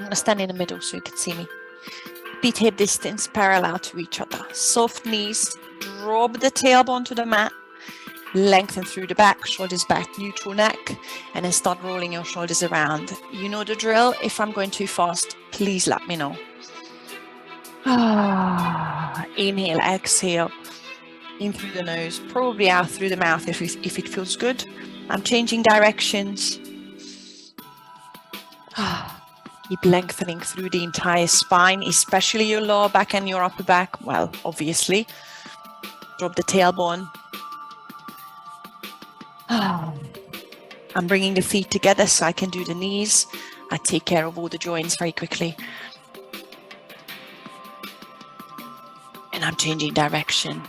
I'm gonna stand in the middle so you can see me. Feet hip distance parallel to each other. Soft knees, drop the tailbone to the mat, lengthen through the back, shoulders back, neutral neck, and then start rolling your shoulders around. You know the drill. If I'm going too fast, please let me know. Inhale, exhale, in through the nose, probably out through the mouth if it feels good. I'm changing directions. Keep lengthening through the entire spine, especially your lower back and your upper back. Well, obviously. Drop the tailbone. I'm bringing the feet together so I can do the knees. I take care of all the joints very quickly. And I'm changing direction.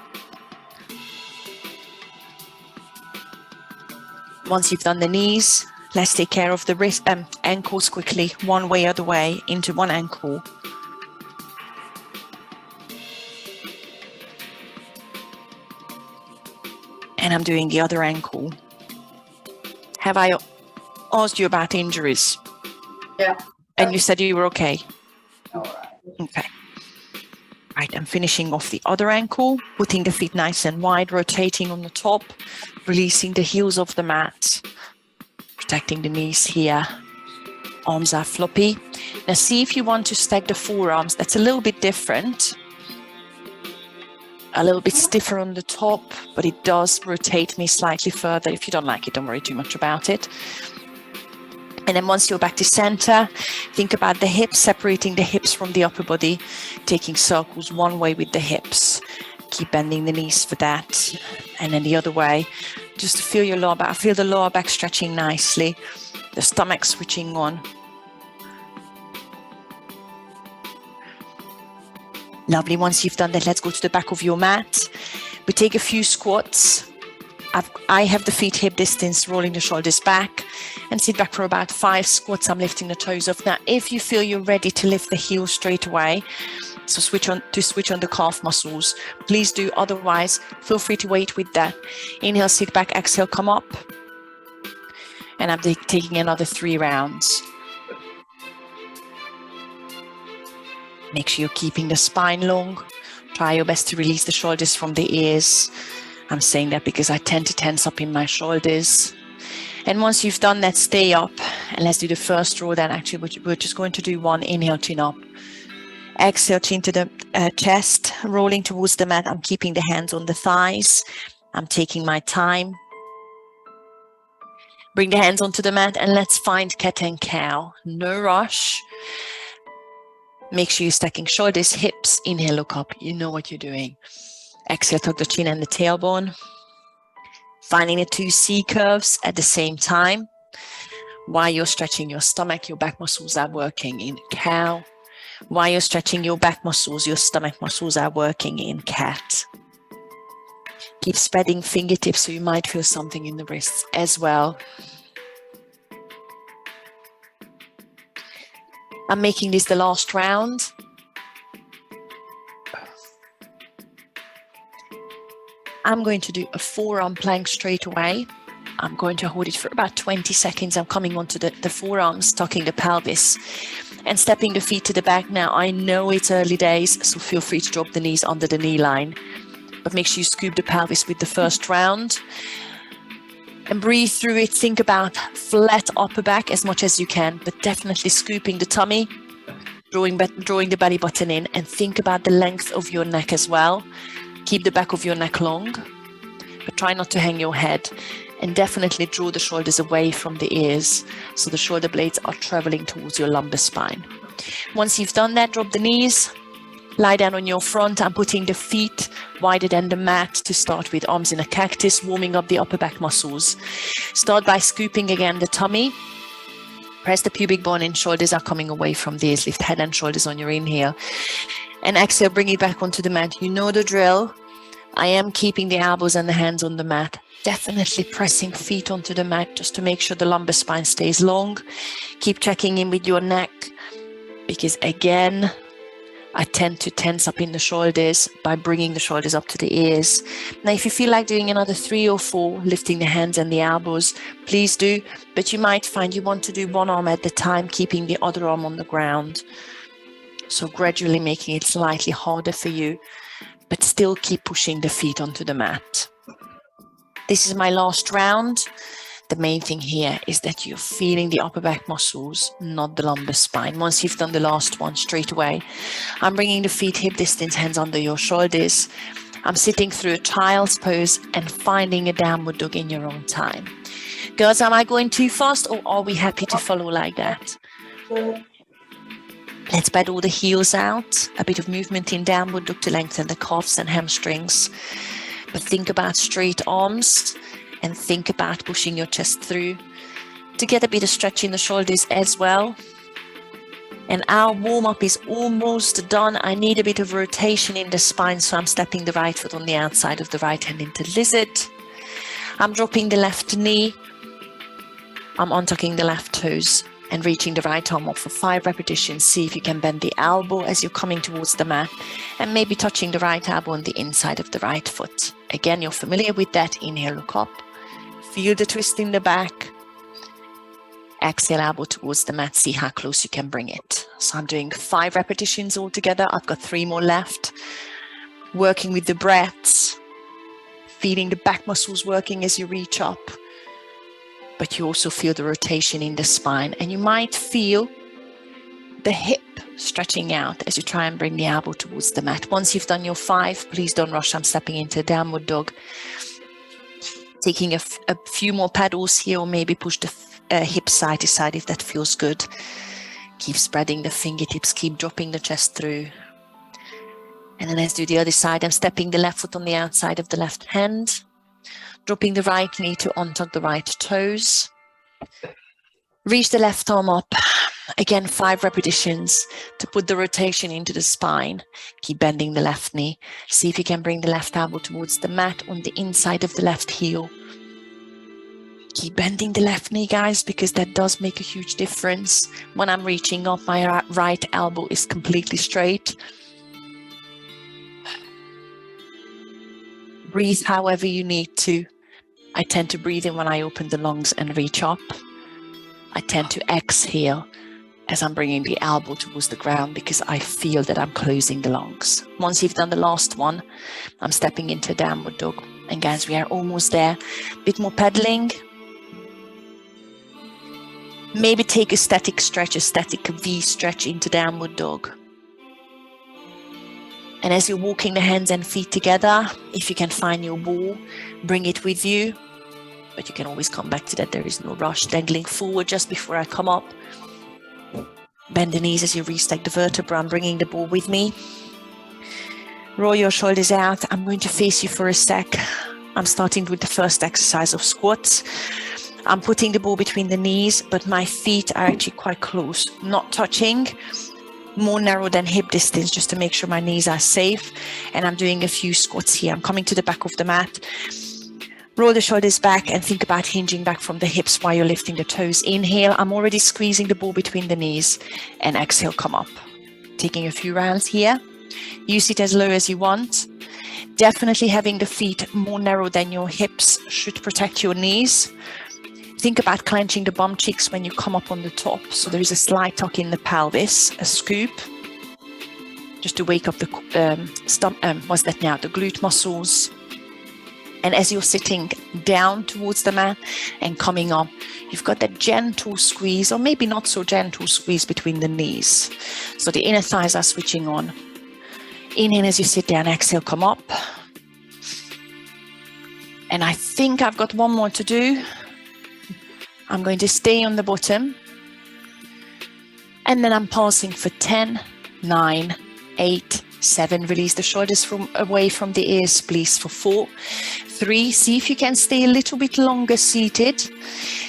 Once you've done the knees, let's take care of the ankles quickly, one way or the way, into one ankle. And I'm doing the other ankle. Have I asked you about injuries? Yeah. And you said you were okay? All right. Okay. Right, I'm finishing off the other ankle, putting the feet nice and wide, rotating on the top, releasing the heels of the mat, protecting the knees here. Arms are floppy. Now see if you want to stack the forearms. That's a little bit different. A little bit stiffer on the top, but it does rotate me slightly further. If you don't like it, don't worry too much about it. And then once you're back to center, think about the hips, separating the hips from the upper body, taking circles one way with the hips. Keep bending the knees for that. And then the other way, just to feel your lower back. Feel the lower back stretching nicely, the stomach switching on. Lovely. Once you've done that, let's go to the back of your mat. We take a few squats. I have the feet hip distance, rolling the shoulders back, and sit back for about 5 squats. I'm lifting the toes off. Now, if you feel you're ready to lift the heels straight away, so switch on the calf muscles, please do. Otherwise, feel free to wait with that. Inhale, sit back, exhale, come up. And I'm taking another 3 rounds. Make sure you're keeping the spine long. Try your best to release the shoulders from the ears. I'm saying that because I tend to tense up in my shoulders. And once you've done that, stay up. And let's do the first row then. Actually, we're just going to do one. Inhale, chin up. Exhale, chin to the chest, rolling towards the mat. I'm keeping the hands on the thighs. I'm taking my time. Bring the hands onto the mat and let's find cat and cow. No rush. Make sure you're stacking shoulders, hips. Inhale, look up. You know what you're doing. Exhale, tuck the chin and the tailbone. Finding the 2 C curves at the same time. While you're stretching your stomach, your back muscles are working in cow. While you're stretching your back muscles, your stomach muscles are working in cat. Keep spreading fingertips so you might feel something in the wrists as well. I'm making this the last round. I'm going to do a forearm plank straight away. I'm going to hold it for about 20 seconds. I'm coming onto the forearms, tucking the pelvis and stepping the feet to the back. Now, I know it's early days, so feel free to drop the knees under the knee line, but make sure you scoop the pelvis with the first round and breathe through it. Think about flat upper back as much as you can, but definitely scooping the tummy, drawing the belly button in, and think about the length of your neck as well. Keep the back of your neck long, but try not to hang your head, and definitely draw the shoulders away from the ears so the shoulder blades are traveling towards your lumbar spine. Once you've done that, drop the knees, lie down on your front. I'm putting the feet wider than the mat to start with, arms in a cactus, warming up the upper back muscles. Start by scooping again the tummy. Press the pubic bone in, shoulders are coming away from the ears. Lift head and shoulders on your inhale. And exhale, bring it back onto the mat. You know the drill. I am keeping the elbows and the hands on the mat. Definitely pressing feet onto the mat just to make sure the lumbar spine stays long. Keep checking in with your neck because again, I tend to tense up in the shoulders by bringing the shoulders up to the ears. Now, if you feel like doing another 3 or 4, lifting the hands and the elbows, please do. But you might find you want to do one arm at a time, keeping the other arm on the ground. So gradually making it slightly harder for you, but still keep pushing the feet onto the mat. This is my last round. The main thing here is that you're feeling the upper back muscles, not the lumbar spine. Once you've done the last one, straight away, I'm bringing the feet hip distance, hands under your shoulders. I'm sitting through a child's pose and finding a downward dog in your own time. Girls, am I going too fast, or are we happy to follow like that? Let's pedal the heels out. A bit of movement in downward dog to lengthen the calves and hamstrings. But think about straight arms. And think about pushing your chest through to get a bit of stretch in the shoulders as well. And our warm-up is almost done. I need a bit of rotation in the spine, so I'm stepping the right foot on the outside of the right hand into lizard. I'm dropping the left knee. I'm untucking the left toes and reaching the right arm up for 5 repetitions. See if you can bend the elbow as you're coming towards the mat and maybe touching the right elbow on the inside of the right foot. Again, you're familiar with that. Inhale, look up. Feel the twist in the back. Exhale, elbow towards the mat. See how close you can bring it. So I'm doing 5 repetitions altogether. I've got 3 more left. Working with the breaths. Feeling the back muscles working as you reach up. But you also feel the rotation in the spine. And you might feel the hip stretching out as you try and bring the elbow towards the mat. Once you've done your 5, please don't rush. I'm stepping into a downward dog. Taking a few more paddles here, or maybe push the hip side to side if that feels good. Keep spreading the fingertips, keep dropping the chest through. And then let's do the other side. I'm stepping the left foot on the outside of the left hand, dropping the right knee to untuck the right toes. Reach the left arm up. Again, 5 repetitions to put the rotation into the spine. Keep bending the left knee. See if you can bring the left elbow towards the mat on the inside of the left heel. Keep bending the left knee, guys, because that does make a huge difference. When I'm reaching up, my right elbow is completely straight. Breathe however you need to. I tend to breathe in when I open the lungs and reach up. I tend to exhale as I'm bringing the elbow towards the ground because I feel that I'm closing the lungs. Once you've done the last one, I'm stepping into a downward dog. And guys, we are almost there. A bit more pedaling. Maybe take a static stretch, a static V stretch into downward dog. And as you're walking the hands and feet together, if you can find your ball, bring it with you. But you can always come back to that. There is no rush. Dangling forward just before I come up. Bend the knees as you restack the vertebra. I'm bringing the ball with me. Roll your shoulders out. I'm going to face you for a sec. I'm starting with the first exercise of squats. I'm putting the ball between the knees, but my feet are actually quite close, not touching, more narrow than hip distance, just to make sure my knees are safe. And I'm doing a few squats here. I'm coming to the back of the mat. Roll the shoulders back and think about hinging back from the hips while you're lifting the toes. Inhale, I'm already squeezing the ball between the knees, and exhale, come up. Taking a few rounds here. Use it as low as you want. Definitely having the feet more narrow than your hips should protect your knees. Think about clenching the bum cheeks when you come up on the top. So there is a slight tuck in the pelvis, a scoop, just to wake up the the glute muscles. And as you're sitting down towards the mat and coming up, you've got that gentle squeeze, or maybe not so gentle squeeze between the knees. So the inner thighs are switching on. Inhale as you sit down, exhale, come up. And I think I've got one more to do. I'm going to stay on the bottom. And then I'm pausing for 10, 9, 8, 7. Release the shoulders away from the ears, please, for 4, 3. See if you can stay a little bit longer seated.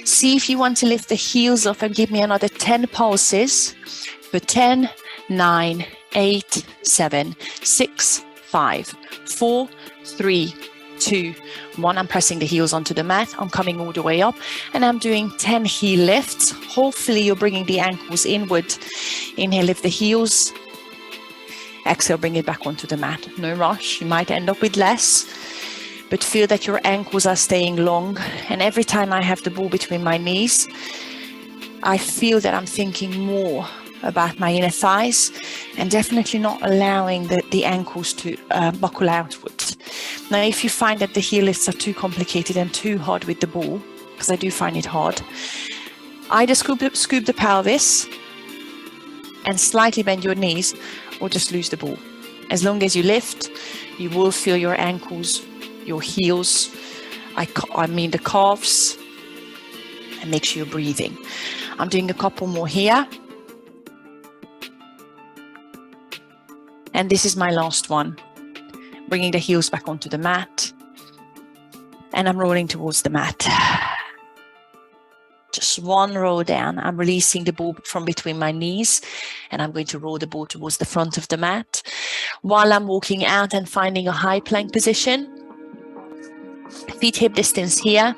See if you want to lift the heels off and give me another 10 pulses for 10, 9, 8, 7, 6, 5, 4, 3, 2, 1. I'm pressing the heels onto the mat. I'm coming all the way up and I'm doing 10 heel lifts. Hopefully you're bringing the ankles inward. Inhale, lift the heels. Exhale, bring it back onto the mat. No rush. You might end up with less, but feel that your ankles are staying long. And every time I have the ball between my knees, I feel that I'm thinking more about my inner thighs and definitely not allowing the ankles to buckle outwards. Now, if you find that the heel lifts are too complicated and too hard with the ball, because I do find it hard, either scoop the pelvis and slightly bend your knees, or just lose the ball. As long as you lift, you will feel your ankles, your heels, I mean the calves, and make sure you're breathing. I'm doing a couple more here. And this is my last one. Bringing the heels back onto the mat. And I'm rolling towards the mat. Just one roll down. I'm releasing the ball from between my knees, and I'm going to roll the ball towards the front of the mat while I'm walking out and finding a high plank position. Feet hip distance here.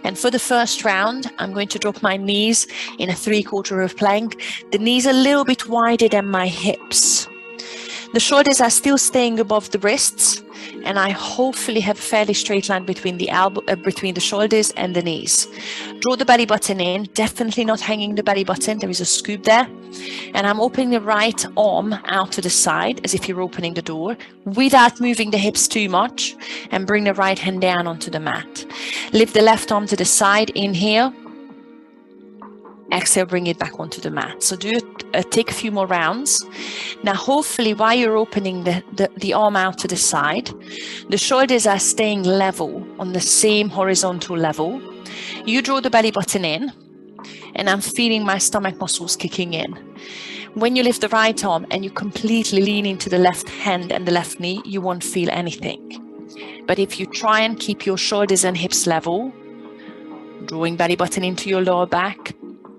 And for the first round, I'm going to drop my knees in a 3/4 of plank. The knees a little bit wider than my hips. The shoulders are still staying above the wrists, and I hopefully have a fairly straight line between the shoulders and the knees. Draw the belly button in, definitely not hanging the belly button. There is a scoop there. And I'm opening the right arm out to the side as if you're opening the door without moving the hips too much, and bring the right hand down onto the mat. Lift the left arm to the side, inhale. Exhale, bring it back onto the mat. So take a few more rounds. Now, hopefully, while you're opening the arm out to the side, the shoulders are staying level on the same horizontal level. You draw the belly button in, and I'm feeling my stomach muscles kicking in. When you lift the right arm and you completely lean into the left hand and the left knee, you won't feel anything. But if you try and keep your shoulders and hips level, drawing belly button into your lower back,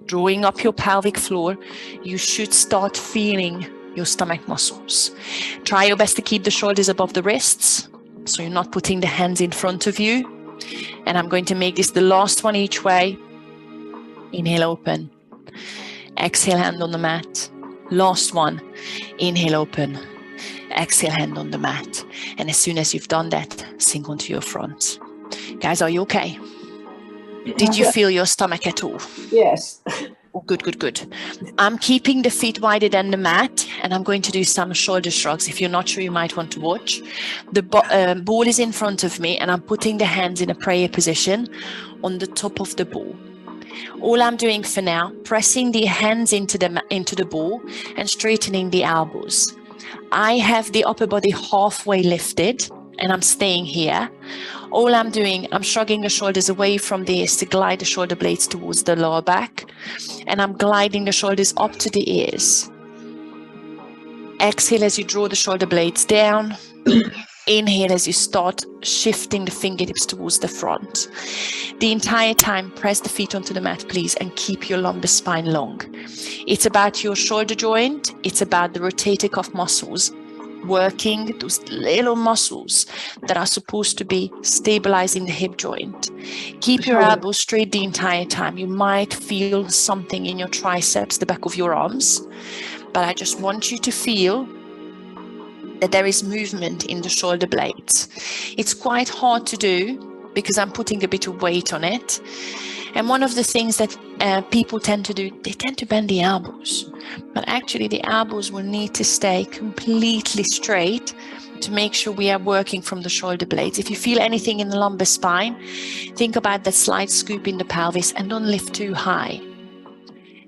drawing up your pelvic floor, you should start feeling your stomach muscles. Try your best to keep the shoulders above the wrists, so you're not putting the hands in front of you. And I'm going to make this the last one each way. Inhale, open. Exhale, hand on the mat. Last one. Inhale, open. Exhale, hand on the mat. And as soon as you've done that, sink onto your front. Guys, are you okay? Did you feel your stomach at all? Yes. Oh, good, good, good. I'm keeping the feet wider than the mat, and I'm going to do some shoulder shrugs. If you're not sure, you might want to watch. The ball is in front of me, and I'm putting the hands in a prayer position on the top of the ball. All I'm doing for now, pressing the hands into the ball and straightening the elbows. I have the upper body halfway lifted, and I'm staying here. All I'm doing, I'm shrugging the shoulders away from the ears to glide the shoulder blades towards the lower back. And I'm gliding the shoulders up to the ears. Exhale as you draw the shoulder blades down. Inhale as you start shifting the fingertips towards the front. The entire time, press the feet onto the mat, please, and keep your lumbar spine long. It's about your shoulder joint. It's about the rotator cuff muscles, working those little muscles that are supposed to be stabilizing the hip joint. Keep your elbows straight the entire time. You might feel something in your triceps, the back of your arms, but I just want you to feel that there is movement in the shoulder blades. It's quite hard to do because I'm putting a bit of weight on it. And one of the things that people tend to do, they tend to bend the elbows. But actually the elbows will need to stay completely straight to make sure we are working from the shoulder blades. If you feel anything in the lumbar spine, think about that slight scoop in the pelvis and don't lift too high.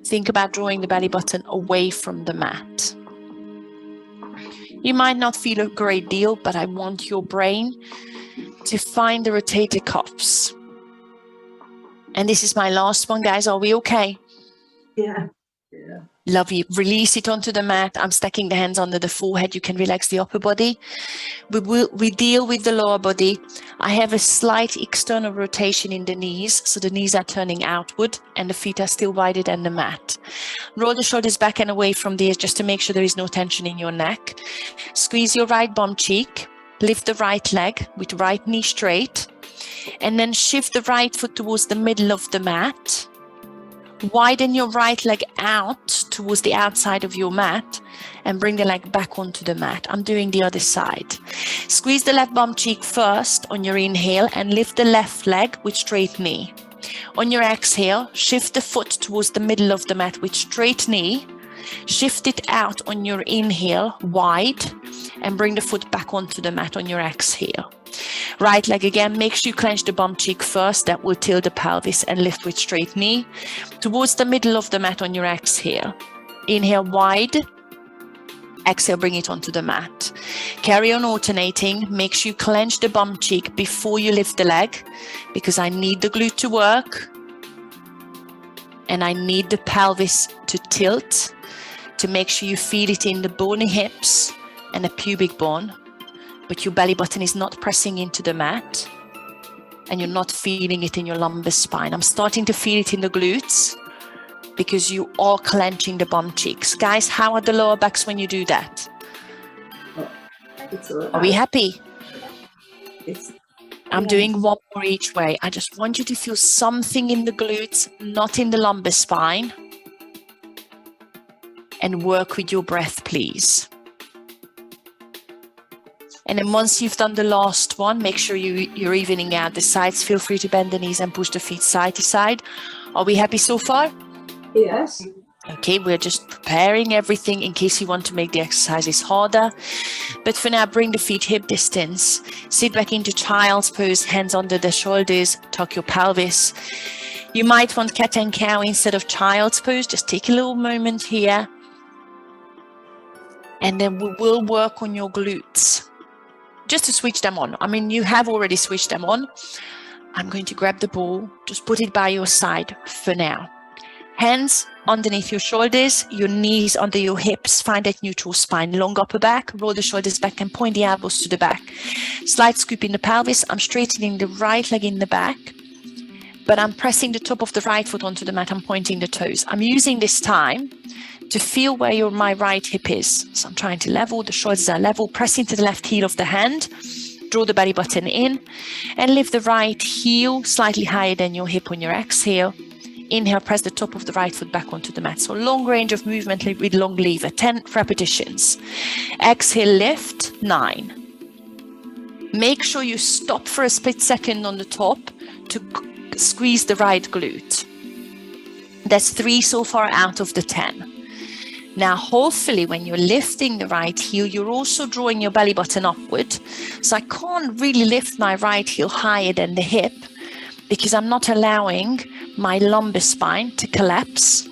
Think about drawing the belly button away from the mat. You might not feel a great deal, but I want your brain to find the rotator cuffs. And this is my last one, guys. Are we okay? Yeah. Lovely. Release it onto the mat. I'm stacking the hands under the forehead. You can relax the upper body. We deal with the lower body. I have a slight external rotation in the knees, so the knees are turning outward and the feet are still wider than the mat. Roll the shoulders back and away from the ears just to make sure there is no tension in your neck. Squeeze your right bum cheek. Lift the right leg with right knee straight. And then shift the right foot towards the middle of the mat. Widen your right leg out towards the outside of your mat and bring the leg back onto the mat. I'm doing the other side. Squeeze the left bum cheek first on your inhale and lift the left leg with straight knee. On your exhale, shift the foot towards the middle of the mat with straight knee. Shift it out on your inhale wide and bring the foot back onto the mat on your exhale. Right leg again, make sure you clench the bum cheek first. That will tilt the pelvis and lift with straight knee towards the middle of the mat on your exhale. Inhale wide, exhale, bring it onto the mat. Carry on alternating. Make sure you clench the bum cheek before you lift the leg, because I need the glute to work and I need the pelvis to tilt, to make sure you feel it in the bony hips and the pubic bone, but your belly button is not pressing into the mat and you're not feeling it in your lumbar spine. I'm starting to feel it in the glutes because you are clenching the bum cheeks. Guys, how are the lower backs when you do that? Are we happy? I'm doing one more each way. I just want you to feel something in the glutes, not in the lumbar spine. And work with your breath, please. And then once you've done the last one, make sure you're evening out the sides. Feel free to bend the knees and push the feet side to side. Are we happy so far? Yes. Okay, we're just preparing everything in case you want to make the exercises harder. But for now, bring the feet hip distance. Sit back into child's pose, hands under the shoulders, tuck your pelvis. You might want cat and cow instead of child's pose. Just take a little moment here. And then we will work on your glutes, just to switch them on. I mean, you have already switched them on. I'm going to grab the ball, just put it by your side for now. Hands underneath your shoulders, your knees under your hips, find that neutral spine, long upper back, roll the shoulders back and point the elbows to the back. Slight scoop in the pelvis. I'm straightening the right leg in the back, but I'm pressing the top of the right foot onto the mat. I'm pointing the toes. I'm using this time to feel where my right hip is. So I'm trying to level, the shoulders are level, press into the left heel of the hand, draw the belly button in, and lift the right heel slightly higher than your hip on your exhale. Inhale, press the top of the right foot back onto the mat. So long range of movement with long lever, 10 repetitions. Exhale, lift, 9. Make sure you stop for a split second on the top to squeeze the right glute. That's 3 so far out of the 10. Now, hopefully, when you're lifting the right heel, you're also drawing your belly button upward. So I can't really lift my right heel higher than the hip because I'm not allowing my lumbar spine to collapse.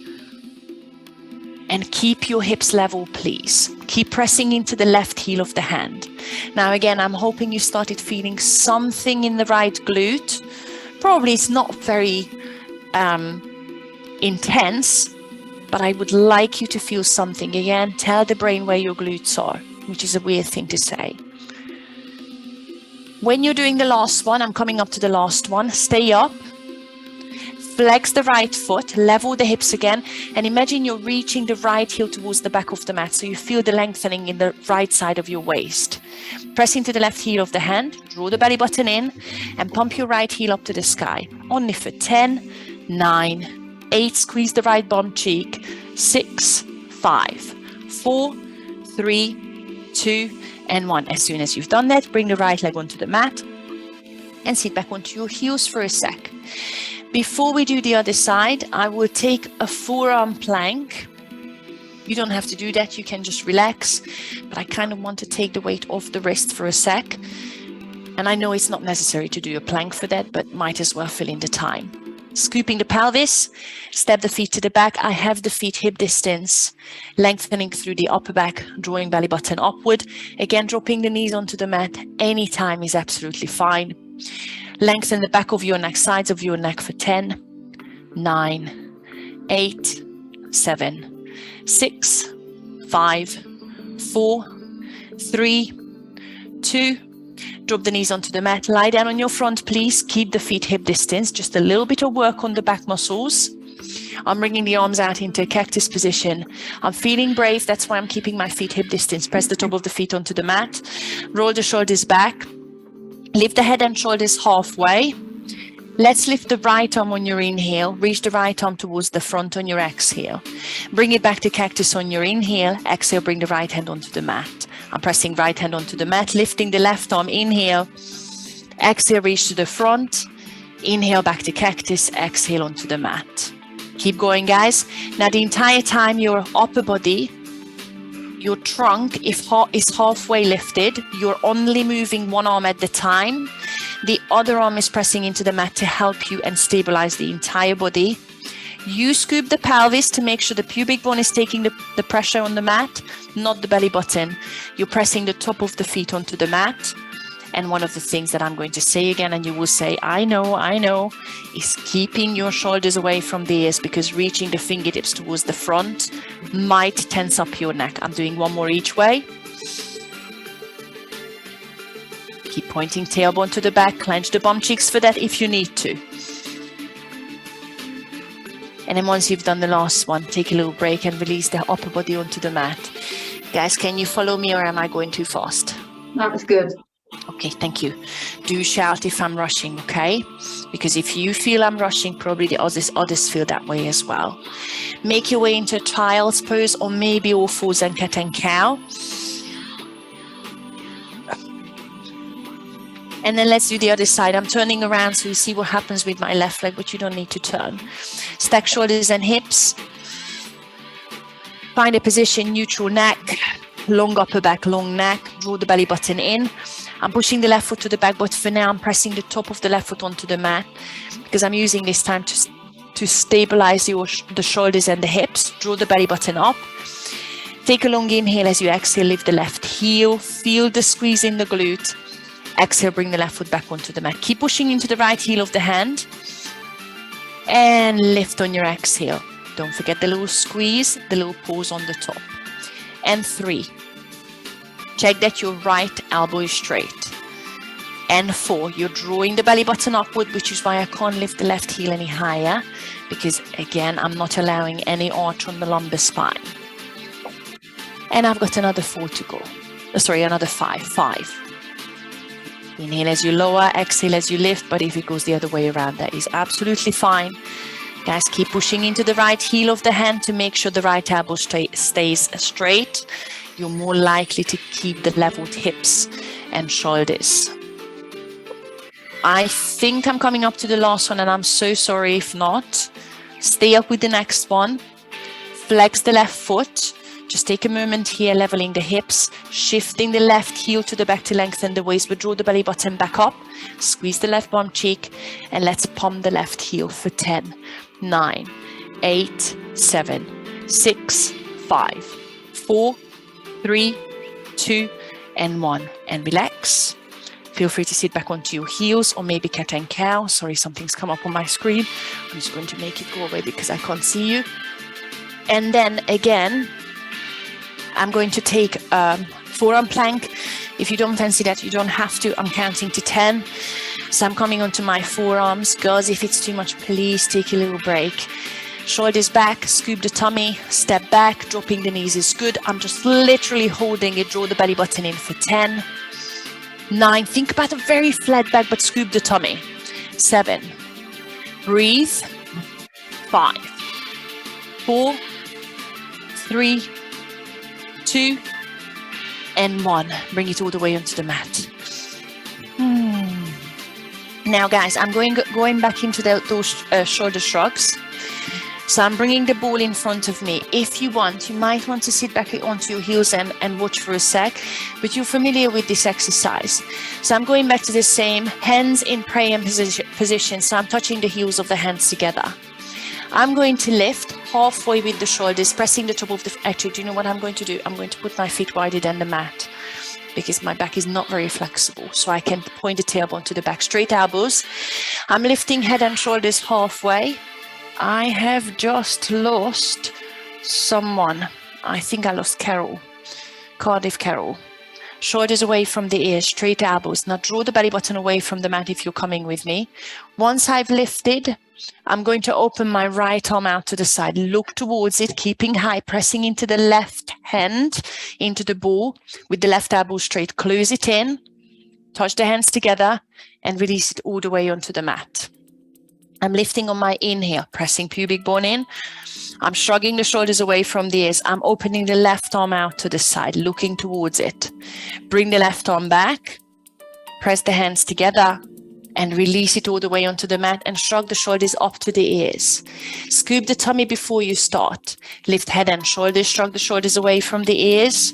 And keep your hips level, please. Keep pressing into the left heel of the hand. Now, again, I'm hoping you started feeling something in the right glute. Probably it's not very intense, but I would like you to feel something. Again, tell the brain where your glutes are, which is a weird thing to say. When you're doing the last one, I'm coming up to the last one. Stay up, flex the right foot, level the hips again, and imagine you're reaching the right heel towards the back of the mat, so you feel the lengthening in the right side of your waist. Press into the left heel of the hand, draw the belly button in, and pump your right heel up to the sky. Only for 10, 9, 8, squeeze the right bum cheek, 6, 5, 4, 3, 2, and 1. As soon as you've done that, bring the right leg onto the mat and sit back onto your heels for a sec. Before we do the other side, I will take a forearm plank. You don't have to do that, you can just relax, but I kind of want to take the weight off the wrist for a sec. And I know it's not necessary to do a plank for that, but might as well fill in the time. Scooping the pelvis, step the feet to the back. I have the feet hip distance, lengthening through the upper back, drawing belly button upward. Again, dropping the knees onto the mat anytime is absolutely fine. Lengthen the back of your neck, sides of your neck for 10, 9, 8, 7, 6, 5, 4, 3, 2, drop the knees onto the mat. Lie down on your front, please. Keep the feet hip distance. Just a little bit of work on the back muscles. I'm bringing the arms out into a cactus position. I'm feeling brave. That's why I'm keeping my feet hip distance. Press the top of the feet onto the mat. Roll the shoulders back. Lift the head and shoulders halfway. Let's lift the right arm on your inhale. Reach the right arm towards the front on your exhale. Bring it back to cactus on your inhale. Exhale, bring the right hand onto the mat. I'm pressing right hand onto the mat, lifting the left arm. Inhale. Exhale, reach to the front. Inhale, back to cactus. Exhale, onto the mat. Keep going, guys. Now, the entire time, your upper body, your trunk is halfway lifted. You're only moving one arm at the time. The other arm is pressing into the mat to help you and stabilize the entire body. You scoop the pelvis to make sure the pubic bone is taking the pressure on the mat, not the belly button. You're pressing the top of the feet onto the mat. And one of the things that I'm going to say again, and you will say, I know, is keeping your shoulders away from the ears, because reaching the fingertips towards the front might tense up your neck. I'm doing one more each way. Keep pointing tailbone to the back, clench the bum cheeks for that if you need to. And then once you've done the last one, take a little break and release the upper body onto the mat. Guys, can you follow me, or am I going too fast? That was good. Okay, thank you. Do shout if I'm rushing, okay? Because if you feel I'm rushing, probably the others feel that way as well. Make your way into child's pose, or maybe all fours and cat and cow. And then let's do the other side. I'm turning around so you see what happens with my left leg, but you don't need to turn. Stack shoulders and hips. Find a position, neutral neck, long upper back, long neck. Draw the belly button in. I'm pushing the left foot to the back, but for now I'm pressing the top of the left foot onto the mat, because I'm using this time to stabilize the shoulders and the hips. Draw the belly button up. Take a long inhale as you exhale, lift the left heel. Feel the squeeze in the glute. Exhale, bring the left foot back onto the mat. Keep pushing into the right heel of the hand. And lift on your exhale. Don't forget the little squeeze, the little pause on the top. And 3. Check that your right elbow is straight. And 4, you're drawing the belly button upward, which is why I can't lift the left heel any higher, because again, I'm not allowing any arch on the lumbar spine. And I've got another 4 to go. Another 5. 5. Inhale as you lower, exhale as you lift, but if it goes the other way around, that is absolutely fine. Guys, keep pushing into the right heel of the hand to make sure the right elbow stays straight. You're more likely to keep the leveled hips and shoulders. I think I'm coming up to the last one, and I'm so sorry if not. Stay up with the next one. Flex the left foot. Just take a moment here, leveling the hips, shifting the left heel to the back to lengthen the waist, but draw the belly button back up. Squeeze the left bum cheek, and let's pump the left heel for 10, 9, 8, 7, 6, 5, 4, 3, 2, and 1. And relax. Feel free to sit back onto your heels, or maybe cat and cow. Sorry, something's come up on my screen. I'm just going to make it go away because I can't see you. And then again, I'm going to take forearm plank. If you don't fancy that, you don't have to. I'm counting to 10. So I'm coming onto my forearms. Girls, if it's too much, please take a little break. Shoulders back, scoop the tummy, step back, dropping the knees is good. I'm just literally holding it. Draw the belly button in for 10. 9, think about a very flat back, but scoop the tummy. 7, breathe. 5, 4, 3, 2, and 1. Bring it all the way onto the mat. Now, guys, I'm going back into those shoulder shrugs. So I'm bringing the ball in front of me. If you want, you might want to sit back onto your heels and watch for a sec, but you're familiar with this exercise. So I'm going back to the same hands in prayer position. So I'm touching the heels of the hands together. I'm going to lift halfway with the shoulders, pressing the top of the... Actually, do you know what I'm going to do? I'm going to put my feet wider than the mat, because my back is not very flexible. So I can point the tailbone to the back, straight elbows. I'm lifting head and shoulders halfway. I have just lost someone. I think I lost Carol. Cardiff Carol. Shoulders away from the ears, straight elbows. Now draw the belly button away from the mat if you're coming with me. Once I've lifted, I'm going to open my right arm out to the side. Look towards it, keeping high, pressing into the left hand, into the ball with the left elbow straight. Close it in, touch the hands together, and release it all the way onto the mat. I'm lifting on my inhale, pressing pubic bone in. I'm shrugging the shoulders away from the ears. I'm opening the left arm out to the side, looking towards it. Bring the left arm back, press the hands together, and release it all the way onto the mat and shrug the shoulders up to the ears. Scoop the tummy before you start. Lift head and shoulders, shrug the shoulders away from the ears.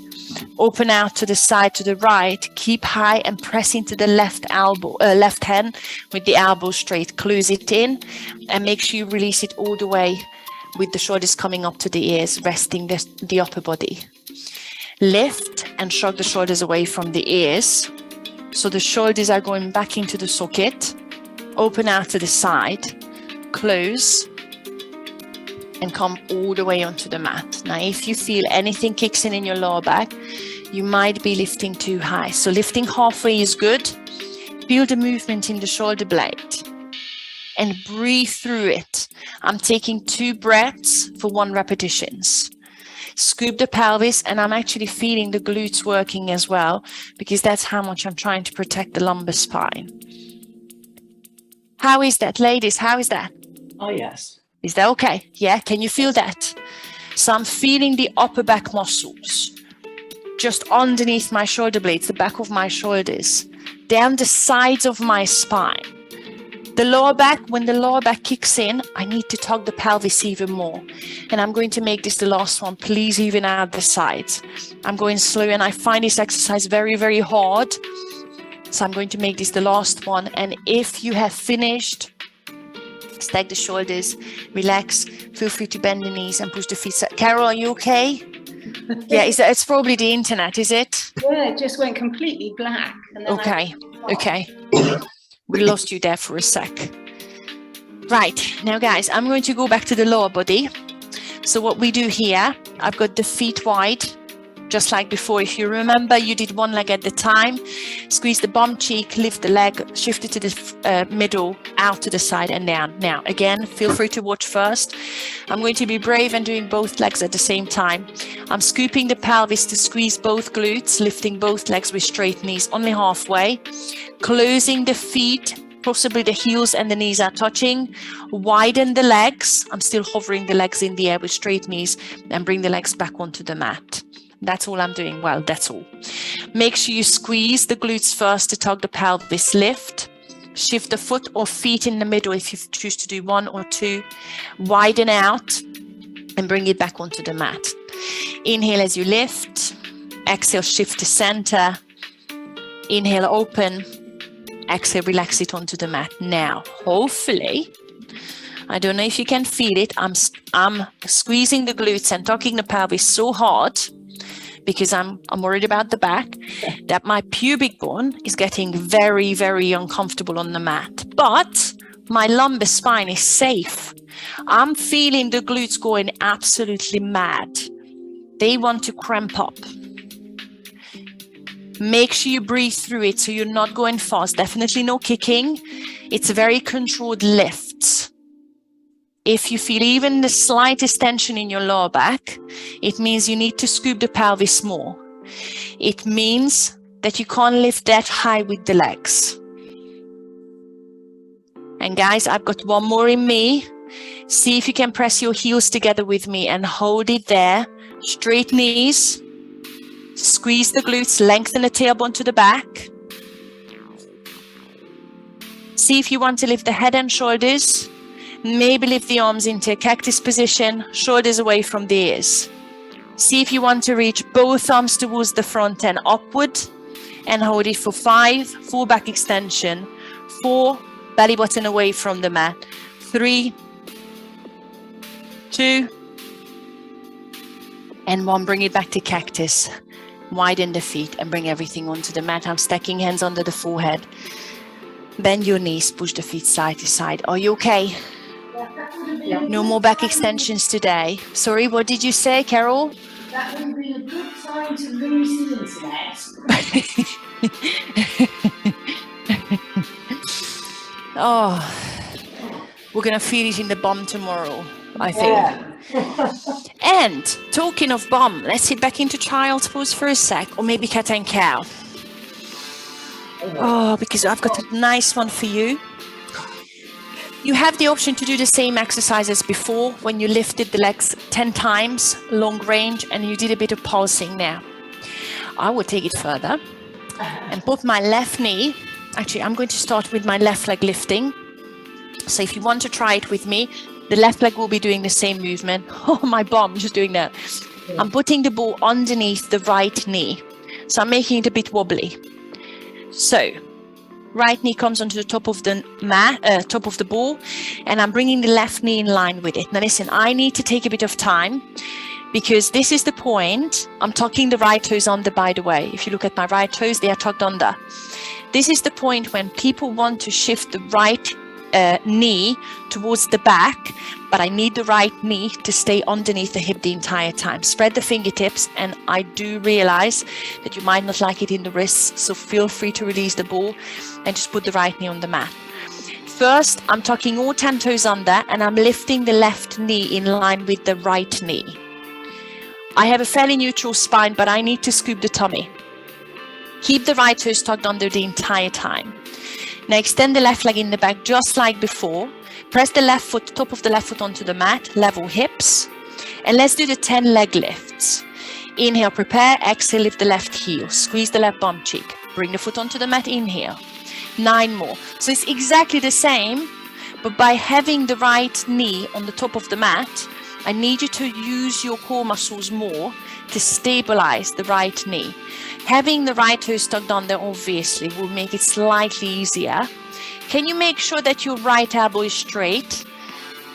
Open out to the side, to the right. Keep high and press into the left hand with the elbow straight. Close it in and make sure you release it all the way with the shoulders coming up to the ears, resting the upper body. Lift and shrug the shoulders away from the ears. So the shoulders are going back into the socket. Open out to the side, close, and come all the way onto the mat. Now, if you feel anything kicks in your lower back, you might be lifting too high. So lifting halfway is good. Feel the movement in the shoulder blade and breathe through it. I'm taking 2 breaths for 1 repetitions. Scoop the pelvis, and I'm actually feeling the glutes working as well, because that's how much I'm trying to protect the lumbar spine. How is that, ladies? How is that? Oh, yes. Is that okay? Yeah, can you feel that? So I'm feeling the upper back muscles, just underneath my shoulder blades, the back of my shoulders, down the sides of my spine. The lower back, when the lower back kicks in, I need to tug the pelvis even more. And I'm going to make this the last one. Please even out the sides. I'm going slow, and I find this exercise very, very hard. So I'm going to make this the last one. And if you have finished, stack the shoulders, relax, feel free to bend the knees and push the feet. Carol, are you okay? Yeah, it's probably the internet, is it? Yeah, it just went completely black. And then Okay. We lost you there for a sec. Right, now guys, I'm going to go back to the lower body. So what we do here, I've got the feet wide, just like before. If you remember, you did 1 leg at the time. Squeeze the bum cheek, lift the leg, shift it to the middle, out to the side and down. Now, again, feel free to watch first. I'm going to be brave and doing both legs at the same time. I'm scooping the pelvis to squeeze both glutes, lifting both legs with straight knees, only halfway. Closing the feet, possibly the heels and the knees are touching. Widen the legs. I'm still hovering the legs in the air with straight knees, and bring the legs back onto the mat. That's all I'm doing. Well, that's all. Make sure you squeeze the glutes first to tug the pelvis. Lift. Shift the foot or feet in the middle if you choose to do 1 or 2. Widen out and bring it back onto the mat. Inhale as you lift. Exhale, shift to center. Inhale, open. Exhale, relax it onto the mat. Now, hopefully, I don't know if you can feel it. I'm squeezing the glutes and tucking the pelvis so hard, because I'm worried about the back, that my pubic bone is getting very, very uncomfortable on the mat. But my lumbar spine is safe. I'm feeling the glutes going absolutely mad. They want to cramp up. Make sure you breathe through it so you're not going fast. Definitely no kicking. It's a very controlled lift. If you feel even the slightest tension in your lower back, it means you need to scoop the pelvis more. It means that you can't lift that high with the legs. And guys, I've got 1 more in me. See if you can press your heels together with me and hold it there. Straight knees. Squeeze the glutes, lengthen the tailbone to the back. See if you want to lift the head and shoulders. Maybe lift the arms into a cactus position, shoulders away from the ears. See if you want to reach both arms towards the front and upward, and hold it for 5, full back extension, 4, belly button away from the mat, 3, 2, and 1. Bring it back to cactus. Widen the feet and bring everything onto the mat. I'm stacking hands under the forehead. Bend your knees, push the feet side to side. Are you okay? Yeah. No more back extensions today. Sorry, what did you say, Carol? That would be a good time to lose the internet. Oh, we're going to feel it in the bum tomorrow, I think. And talking of bum, let's hit back into child's pose for a sec, or maybe cat and cow. Oh, because I've got a nice one for you. You have the option to do the same exercise as before when you lifted the legs 10 times, long range, and you did a bit of pulsing now. I will take it further and put my left knee. Actually, I'm going to start with my left leg lifting. So if you want to try it with me, the left leg will be doing the same movement. Oh, my bum, just doing that. Yeah. I'm putting the ball underneath the right knee. So I'm making it a bit wobbly. So right knee comes onto the top of the mat, top of the ball, and I'm bringing the left knee in line with it. Now listen, I need to take a bit of time because this is the point. I'm tucking the right toes under, by the way. If you look at my right toes, they are tucked under. This is the point when people want to shift the right knee towards the back, but I need the right knee to stay underneath the hip the entire time. Spread the fingertips, and I do realize that you might not like it in the wrists, so feel free to release the ball and just put the right knee on the mat. First, I'm tucking all 10 toes under, and I'm lifting the left knee in line with the right knee. I have a fairly neutral spine, but I need to scoop the tummy. Keep the right toes tucked under the entire time. Now extend the left leg in the back just like before. Press the left foot, top of the left foot onto the mat, level hips. And let's do the 10 leg lifts. Inhale, prepare. Exhale, lift the left heel. Squeeze the left bum cheek. Bring the foot onto the mat, inhale. 9 more. So it's exactly the same, but by having the right knee on the top of the mat, I need you to use your core muscles more to stabilize the right knee. Having the right toes tucked under obviously will make it slightly easier. Can you make sure that your right elbow is straight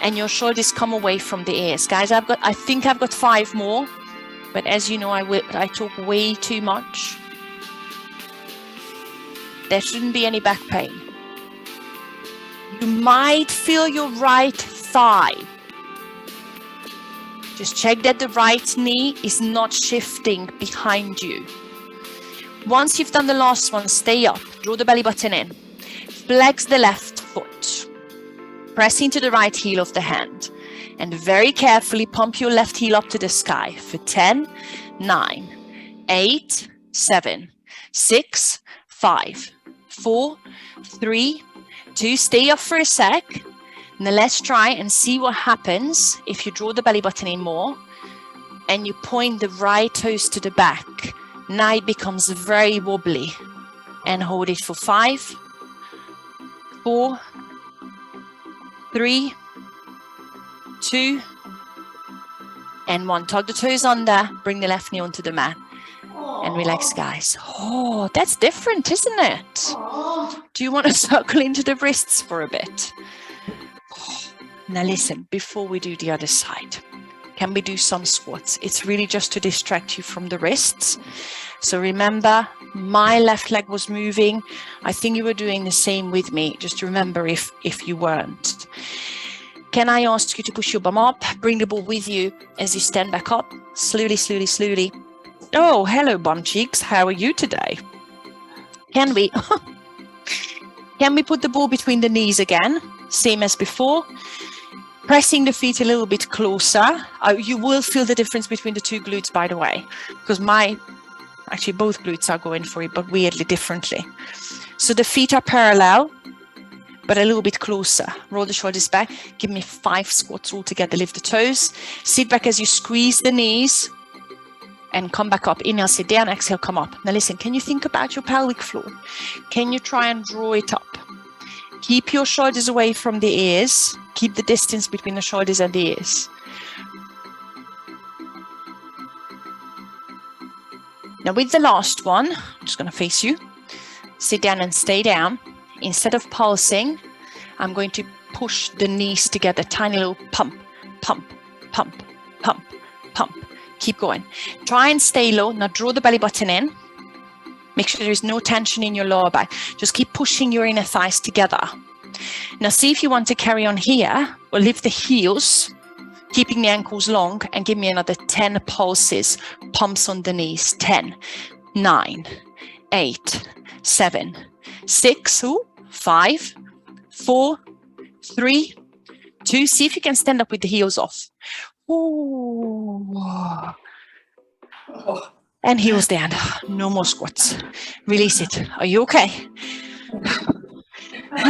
and your shoulders come away from the ears? Guys, I think I've got 5 more, but as you know, I talk way too much. There shouldn't be any back pain. You might feel your right thigh. Just check that the right knee is not shifting behind you. Once you've done the last one, stay up, draw the belly button in, flex the left foot, press into the right heel of the hand, and very carefully pump your left heel up to the sky for 10, 9, 8, 7, 6, 5, 4, 3, 2, stay up for a sec. Now let's try and see what happens if you draw the belly button in more and you point the right toes to the back. Now it becomes very wobbly, and hold it for 5, 4, 3, 2, and 1. Tug the toes under, bring the left knee onto the mat, and relax, guys. Oh, that's different, isn't it? Do you want to circle into the wrists for a bit? Now listen, before we do the other side, can we do some squats? It's really just to distract you from the wrists. So remember, my left leg was moving. I think you were doing the same with me. Just remember if you weren't. Can I ask you to push your bum up, bring the ball with you as you stand back up, slowly, slowly, slowly. Oh, hello, bum cheeks. How are you today? Can we put the ball between the knees again? Same as before. Pressing the feet a little bit closer. You will feel the difference between the 2 glutes, by the way, because actually both glutes are going for it, but weirdly differently. So the feet are parallel, but a little bit closer. Roll the shoulders back. Give me 5 squats all together. Lift the toes. Sit back as you squeeze the knees and come back up. Inhale, sit down. Exhale, come up. Now listen, can you think about your pelvic floor? Can you try and draw it up? Keep your shoulders away from the ears. Keep the distance between the shoulders and the ears. Now with the last one, I'm just going to face you. Sit down and stay down. Instead of pulsing, I'm going to push the knees together. Tiny little pump, pump, pump, pump, pump. Keep going. Try and stay low. Now draw the belly button in. Make sure there is no tension in your lower back. Just keep pushing your inner thighs together. Now see if you want to carry on here, or lift the heels, keeping the ankles long, and give me another 10 pulses, pumps on the knees. 10, 9, 8, 7, 6, 5, 4, 3, 2. See if you can stand up with the heels off. Ooh. And heels down. No more squats. Release it. Are you okay?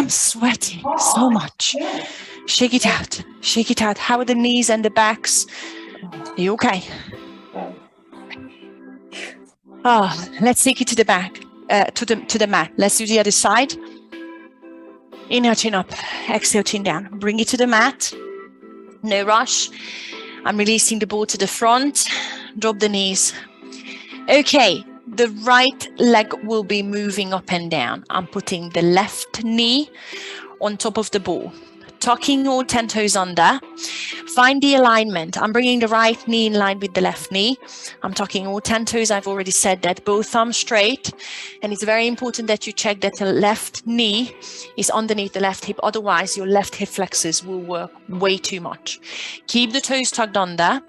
I'm sweating so much. Yeah. Shake it out. Shake it out. How are the knees and the backs? Are you okay? Oh, let's take it to the back, to the mat. Let's do the other side. Inhale, chin up. Exhale, chin down. Bring it to the mat. No rush. I'm releasing the ball to the front. Drop the knees. Okay, the right leg will be moving up and down. I'm putting the left knee on top of the ball, tucking all 10 toes under. Find the alignment. I'm bringing the right knee in line with the left knee. I'm tucking all 10 toes. I've already said that. Both thumbs straight. And it's very important that you check that the left knee is underneath the left hip. Otherwise, your left hip flexors will work way too much. Keep the toes tucked under.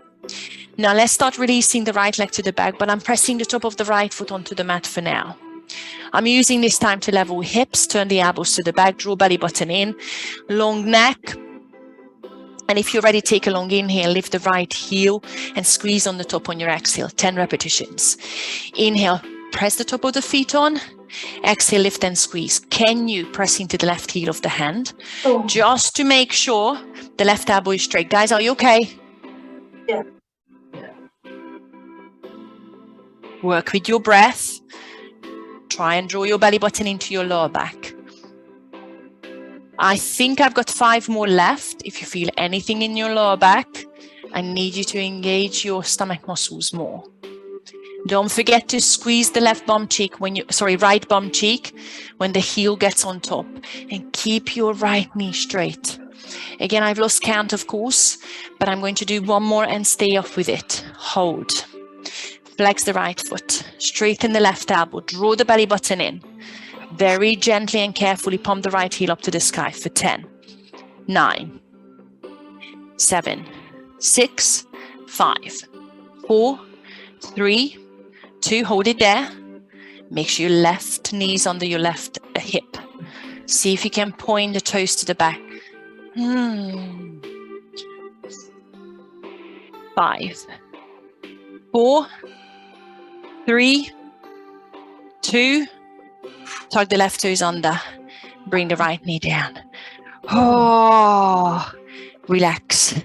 Now let's start releasing the right leg to the back, but I'm pressing the top of the right foot onto the mat for now. I'm using this time to level hips, turn the elbows to the back, draw belly button in, long neck. And if you're ready, take a long inhale, lift the right heel and squeeze on the top on your exhale, 10 repetitions. Inhale, press the top of the feet on. Exhale, lift and squeeze. Can you press into the left heel of the hand? Just to make sure the left elbow is straight. Guys, are you okay? Yeah. Work with your breath. Try and draw your belly button into your lower back. I think I've got 5 more left. If you feel anything in your lower back, I need you to engage your stomach muscles more. Don't forget to squeeze the right bum cheek when the heel gets on top, and keep your right knee straight. Again, I've lost count, of course, but I'm going to do one more and stay off with it. Hold. Flex the right foot, straighten the left elbow, draw the belly button in. Very gently and carefully pump the right heel up to the sky for 10, 9, 7, 6, 5, 4, 3, 2, hold it there. Make sure your left knee's under your left hip. See if you can point the toes to the back. 5, 4, 3, 2, tuck the left toes under, bring the right knee down. Oh, relax.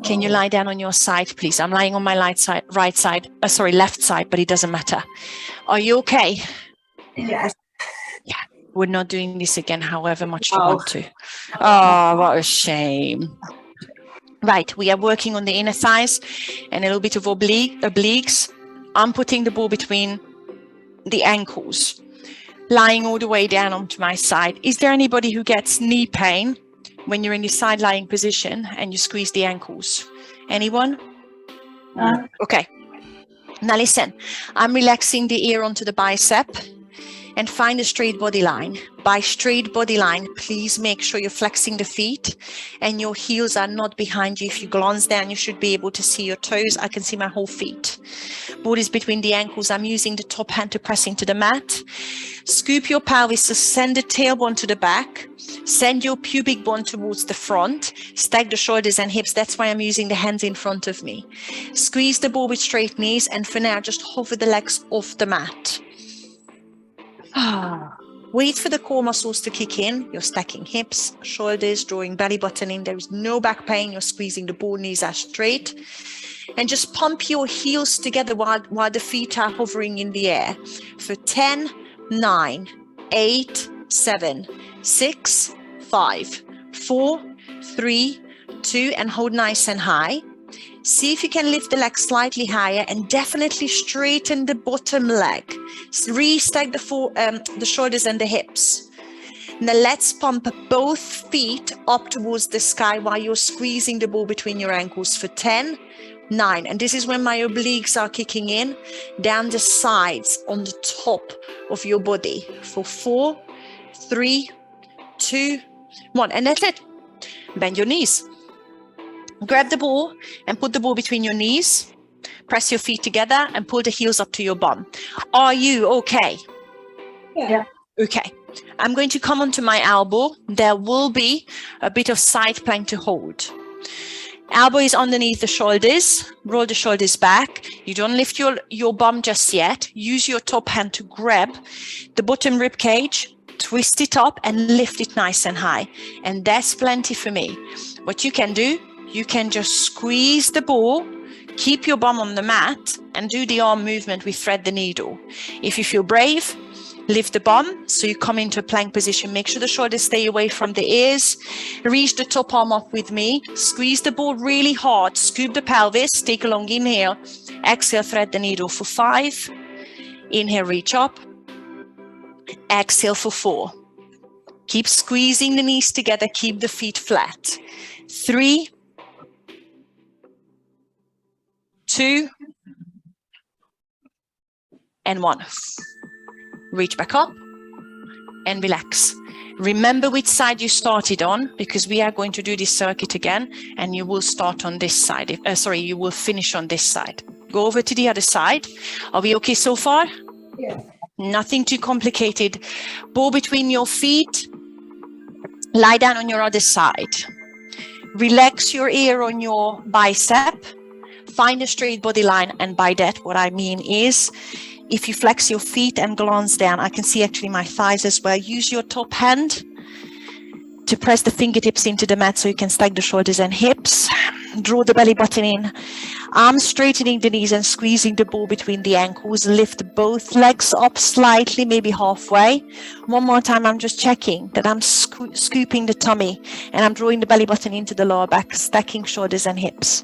Can you lie down on your side, please? I'm lying on my left side, but it doesn't matter. Are you okay? Yes. Yeah, we're not doing this again, however much you want to. Oh, what a shame. Right, we are working on the inner thighs and a little bit of obliques. I'm putting the ball between the ankles, lying all the way down onto my side. Is there anybody who gets knee pain when you're in the side lying position and you squeeze the ankles? Anyone? Okay. Now listen, I'm relaxing the ear onto the bicep and find a straight body line. By straight body line, please make sure you're flexing the feet and your heels are not behind you. If you glance down, you should be able to see your toes. I can see my whole feet. Ball is between the ankles. I'm using the top hand to press into the mat. Scoop your pelvis, so send the tailbone to the back. Send your pubic bone towards the front. Stack the shoulders and hips. That's why I'm using the hands in front of me. Squeeze the ball with straight knees, and for now, just hover the legs off the mat. Wait for the core muscles to kick in. You're stacking hips, shoulders, drawing belly button in. There is no back pain. You're squeezing the ball, knees are straight. And just pump your heels together while the feet are hovering in the air for 10, 9, 8, 7, 6, 5, 4, 3, 2, and hold nice and high. See if you can lift the leg slightly higher and definitely straighten the bottom leg. Restack the shoulders and the hips. Now let's pump both feet up towards the sky while you're squeezing the ball between your ankles for 10, 9. And this is when my obliques are kicking in down the sides on the top of your body for 4, 3, 2, 1. And that's it. Bend your knees. Grab the ball and put the ball between your knees. Press your feet together and pull the heels up to your bum. Are you okay? Yeah. Okay. I'm going to come onto my elbow. There will be a bit of side plank to hold. Elbow is underneath the shoulders. Roll the shoulders back. You don't lift your bum just yet. Use your top hand to grab the bottom rib cage twist it up and lift it nice and high. And that's plenty for me. What you can do, you can just squeeze the ball, keep your bum on the mat and do the arm movement with thread the needle. If you feel brave, lift the bum so you come into a plank position. Make sure the shoulders stay away from the ears. Reach the top arm up with me. Squeeze the ball really hard. Scoop the pelvis. Take a long inhale. Exhale, thread the needle for 5. Inhale, reach up. Exhale for 4. Keep squeezing the knees together. Keep the feet flat. 3, 2, and 1. Reach back up and relax. Remember which side you started on, because we are going to do this circuit again and you will start on this side. You will finish on this side. Go over to the other side. Are we okay so far? Yeah. Nothing too complicated. Ball between your feet. Lie down on your other side. Relax your ear on your bicep. Find a straight body line, and by that what I mean is, if you flex your feet and glance down, I can see actually my thighs as well. Use your top hand to press the fingertips into the mat so you can stack the shoulders and hips. Draw the belly button in. Arms straightening the knees and squeezing the ball between the ankles. Lift both legs up slightly, maybe halfway. One more time, I'm just checking that I'm scooping the tummy and I'm drawing the belly button into the lower back, stacking shoulders and hips.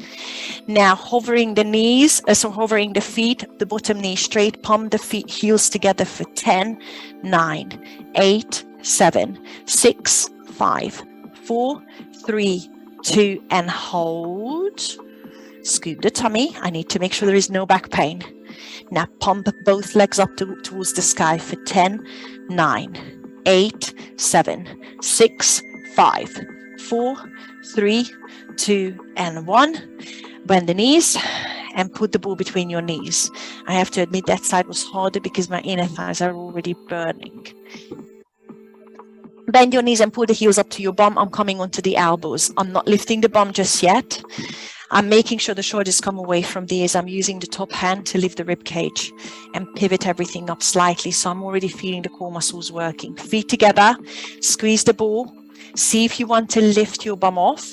Now hovering the knees, hovering the feet, the bottom knee straight, palm the feet, heels together for 10, 9, 8, 7, 6, 5, 4, 3, 2, and hold. Scoop the tummy. I need to make sure there is no back pain. Now pump both legs up towards the sky for 10, 9, 8, 7, 6, 5, 4, 3, 2, and 1. Bend the knees and put the ball between your knees. I have to admit that side was harder because my inner thighs are already burning. Bend your knees and pull the heels up to your bum. I'm coming onto the elbows. I'm not lifting the bum just yet. I'm making sure the shoulders come away from the ears. I'm using the top hand to lift the rib cage and pivot everything up slightly. So I'm already feeling the core muscles working. Feet together, squeeze the ball. See if you want to lift your bum off.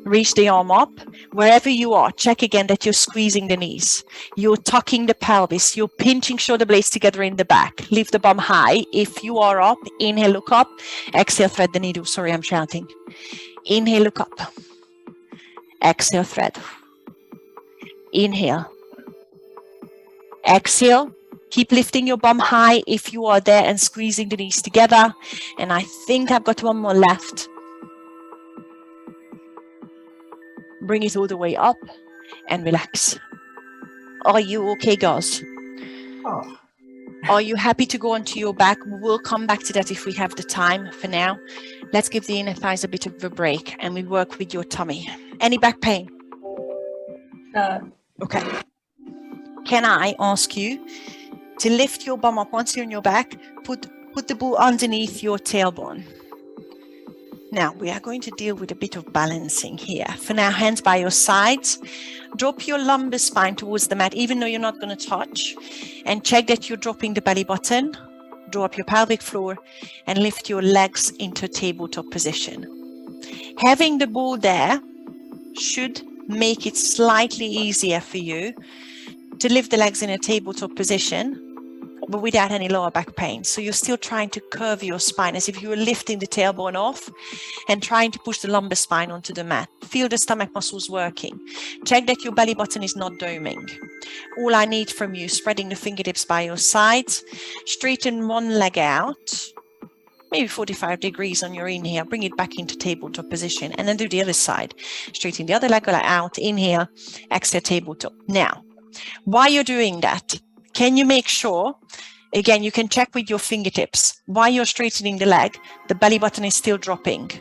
Reach the arm up. Wherever you are, check again that you're squeezing the knees. You're tucking the pelvis. You're pinching shoulder blades together in the back. Lift the bum high. If you are up, inhale, look up. Exhale, thread the needle. Sorry, I'm shouting. Inhale, look up. Exhale, thread. Inhale. Exhale. Keep lifting your bum high if you are there and squeezing the knees together. And I think I've got one more left. Bring it all the way up and relax. Are you okay, guys? Oh. Are you happy to go onto your back? We'll come back to that if we have the time. For now, let's give the inner thighs a bit of a break and we work with your tummy. Any back pain? Okay. Can I ask you to lift your bum up once you're on your back? Put the ball underneath your tailbone. Now, we are going to deal with a bit of balancing here. For now, hands by your sides. Drop your lumbar spine towards the mat, even though you're not going to touch. And check that you're dropping the belly button. Draw up your pelvic floor and lift your legs into tabletop position. Having the ball there should make it slightly easier for you to lift the legs in a tabletop position, but without any lower back pain. So you're still trying to curve your spine as if you were lifting the tailbone off and trying to push the lumbar spine onto the mat. Feel the stomach muscles working. Check that your belly button is not doming. All I need from you, spreading the fingertips by your sides, straighten one leg out, maybe 45 degrees on your inhale, bring it back into tabletop position, and then do the other side. Straighten the other leg out, inhale, exhale, tabletop. Now, while you're doing that, can you make sure, again, you can check with your fingertips, while you're straightening the leg, the belly button is still dropping.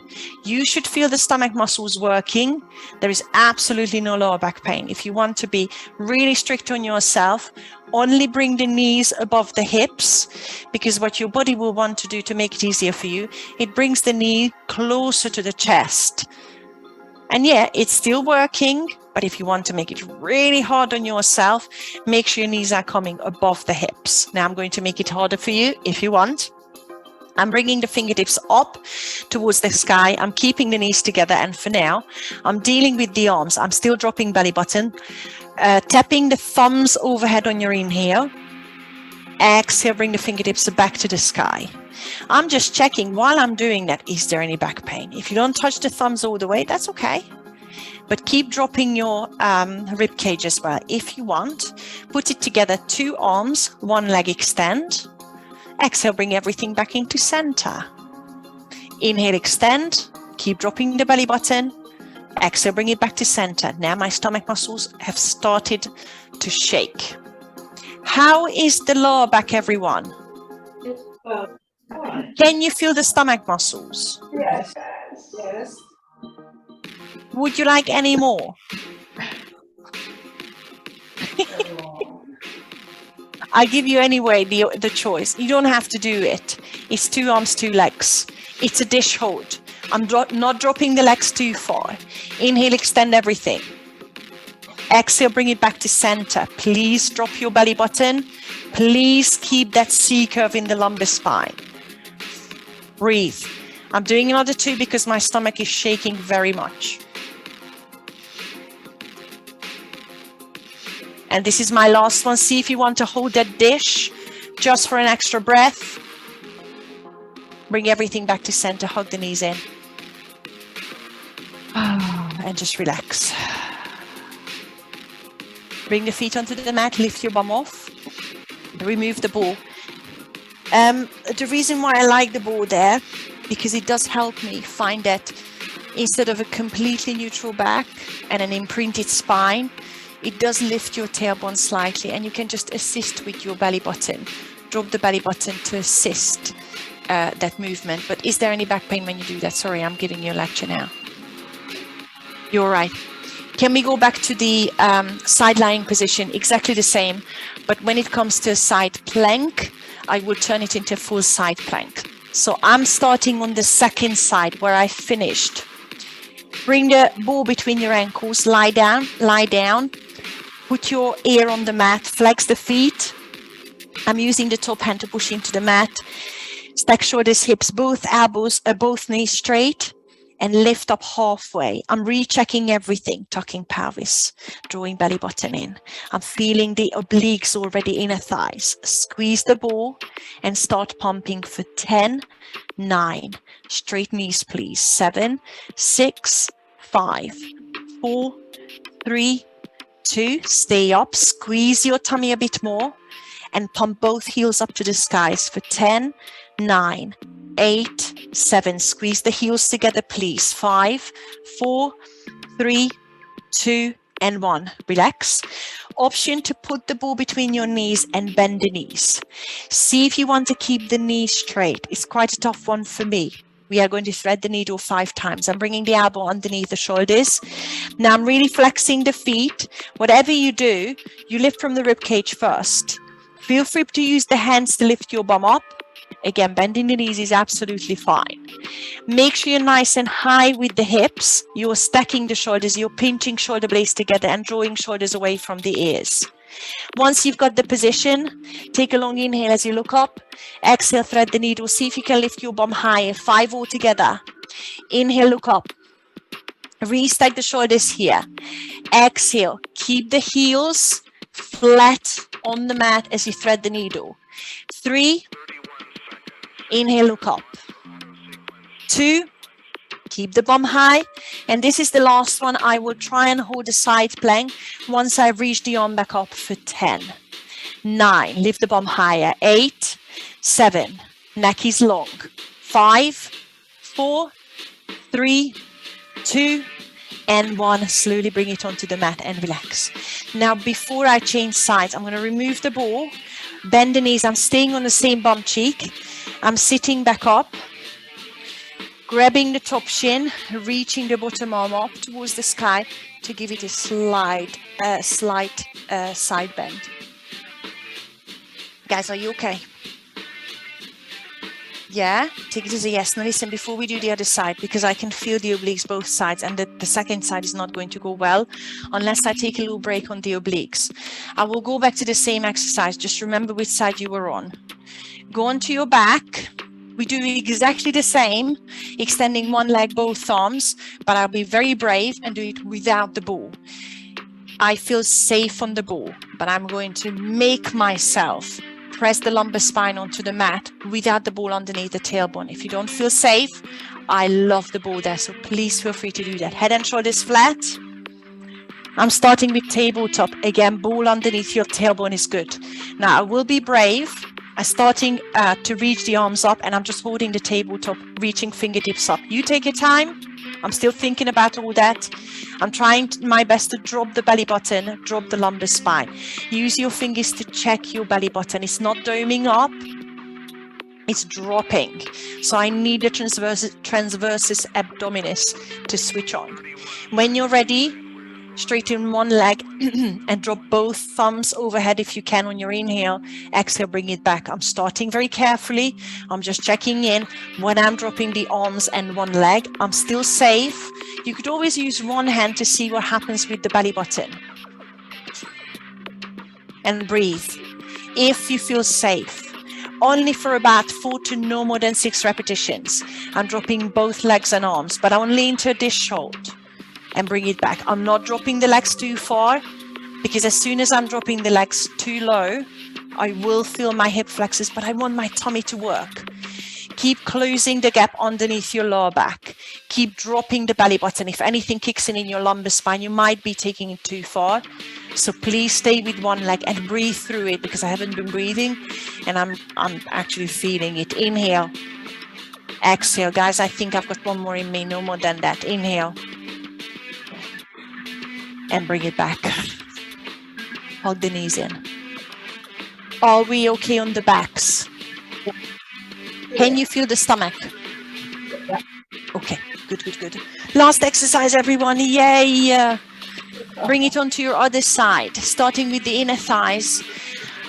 You should feel the stomach muscles working. There is absolutely no lower back pain. If you want to be really strict on yourself, only bring the knees above the hips, because what your body will want to do to make it easier for you, it brings the knee closer to the chest. And yeah, it's still working, but if you want to make it really hard on yourself, make sure your knees are coming above the hips. Now I'm going to make it harder for you if you want. I'm bringing the fingertips up towards the sky. I'm keeping the knees together. And for now, I'm dealing with the arms. I'm still dropping belly button, tapping the thumbs overhead on your inhale. Exhale, bring the fingertips back to the sky. I'm just checking while I'm doing that, is there any back pain? If you don't touch the thumbs all the way, that's okay. But keep dropping your rib cage as well. If you want, put it together, 2 arms, 1 leg extend. Exhale, bring everything back into center. Inhale, extend. Keep dropping the belly button. Exhale, bring it back to center. Now my stomach muscles have started to shake. How is the lower back, everyone? Can you feel the stomach muscles? Yes. Yes. Would you like any more? I give you anyway the choice. You don't have to do it. It's 2 arms, 2 legs. It's a dish hold. I'm not dropping the legs too far. Inhale, extend everything. Exhale, bring it back to center. Please drop your belly button. Please keep that C curve in the lumbar spine. Breathe. I'm doing another 2 because my stomach is shaking very much. And this is my last one. See if you want to hold that dish just for an extra breath. Bring everything back to center. Hug the knees in. And just relax. Bring the feet onto the mat. Lift your bum off. Remove the ball. The reason why I like the ball there, because it does help me find that instead of a completely neutral back and an imprinted spine, it does lift your tailbone slightly, and you can just assist with your belly button. Drop the belly button to assist that movement. But is there any back pain when you do that? Sorry, I'm giving you a lecture now. You're right. Can we go back to the side lying position? Exactly the same, but when it comes to a side plank, I will turn it into a full side plank. So I'm starting on the second side where I finished. Bring the ball between your ankles, lie down, put your ear on the mat, flex the feet. I'm using the top hand to push into the mat. Stack shoulders, hips, both elbows, both knees straight, and lift up halfway. I'm rechecking everything, tucking pelvis, drawing belly button in. I'm feeling the obliques already, inner thighs. Squeeze the ball and start pumping for 10, 9. Straight knees, please. 7, 6, 5, 4, 3, 2. Stay up. Squeeze your tummy a bit more and pump both heels up to the skies for 10, 9, 8, 7. Squeeze the heels together, please. 5, 4, 3, 2, and 1. Relax. Option to put the ball between your knees and bend the knees. See if you want to keep the knees straight. It's quite a tough one for me. We are going to thread the needle 5 times. I'm bringing the elbow underneath the shoulders. Now I'm really flexing the feet. Whatever you do, you lift from the rib cage first. Feel free to use the hands to lift your bum up. Again, bending the knees is absolutely fine. Make sure you're nice and high with the hips. You're stacking the shoulders. You're pinching shoulder blades together and drawing shoulders away from the ears. Once you've got the position, take a long inhale as you look up. Exhale, thread the needle. See if you can lift your bum higher. 5 all together. Inhale, look up. Restack the shoulders here. Exhale, keep the heels flat on the mat as you thread the needle. 3. Inhale, look up. 2. Keep the bum high. And this is the last one. I will try and hold the side plank once I've reached the arm back up for 10. 9. Lift the bum higher. 8. 7. Neck is long. 5. 4. 3. 2. And 1. Slowly bring it onto the mat and relax. Now, before I change sides, I'm going to remove the ball. Bend the knees. I'm staying on the same bum cheek. I'm sitting back up. Grabbing the top shin, reaching the bottom arm up towards the sky to give it a slight side bend. Guys, are you okay? Yeah? Take it as a yes. Now listen, before we do the other side, because I can feel the obliques both sides, and the second side is not going to go well unless I take a little break on the obliques. I will go back to the same exercise. Just remember which side you were on. Go onto your back. We do exactly the same, extending one leg, both arms, but I'll be very brave and do it without the ball. I feel safe on the ball, but I'm going to make myself press the lumbar spine onto the mat without the ball underneath the tailbone. If you don't feel safe, I love the ball there, so please feel free to do that. Head and shoulders flat. I'm starting with tabletop. Again, ball underneath your tailbone is good. Now I will be brave. I'm starting to reach the arms up, and I'm just holding the tabletop, reaching fingertips up. You take your time. I'm still thinking about all that. I'm trying my best to drop the belly button, drop the lumbar spine. Use your fingers to check your belly button. It's not doming up, it's dropping. So I need the transversus abdominis to switch on. When you're ready, straighten one leg and drop both thumbs overhead if you can on your inhale. Exhale, bring it back. I'm starting very carefully. I'm just checking in. When I'm dropping the arms and one leg, I'm still safe. You could always use one hand to see what happens with the belly button. And breathe. If you feel safe. Only for about 4 to no more than 6 repetitions. I'm dropping both legs and arms, but only into this hold. And bring it back. I'm not dropping the legs too far, because as soon as I'm dropping the legs too low, I will feel my hip flexors, but I want my tummy to work. Keep closing the gap underneath your lower back. Keep dropping the belly button. If anything kicks in your lumbar spine, you might be taking it too far. So please stay with one leg and breathe through it, because I haven't been breathing and I'm actually feeling it. Inhale. Exhale. Guys, I think I've got one more in me, no more than that. Inhale. And bring it back. Hug the knees in. Are we okay on the backs? Can you feel the stomach? Okay, good, good, good. Last exercise, everyone. Yay! Bring it onto your other side, starting with the inner thighs.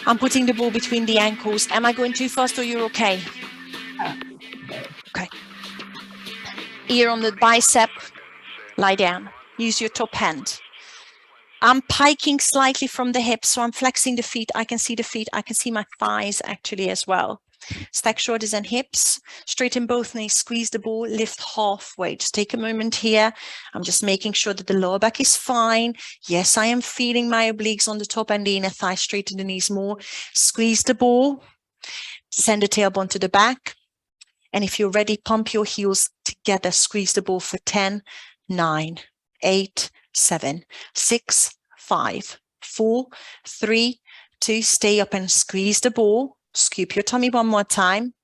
I'm putting the ball between the ankles. Am I going too fast or you're okay? Okay. Ear on the bicep. Lie down. Use your top hand. I'm piking slightly from the hips, so I'm flexing the feet. I can see the feet. I can see my thighs actually as well. Stack shoulders and hips. Straighten both knees. Squeeze the ball. Lift halfway. Just take a moment here. I'm just making sure that the lower back is fine. Yes, I am feeling my obliques on the top and the inner thigh. Straighten the knees more. Squeeze the ball. Send the tailbone to the back. And if you're ready, pump your heels together. Squeeze the ball for 10, 9, 8, 7, 6, 5, 4, 3, 2. Stay up and squeeze the ball. Scoop your tummy one more time.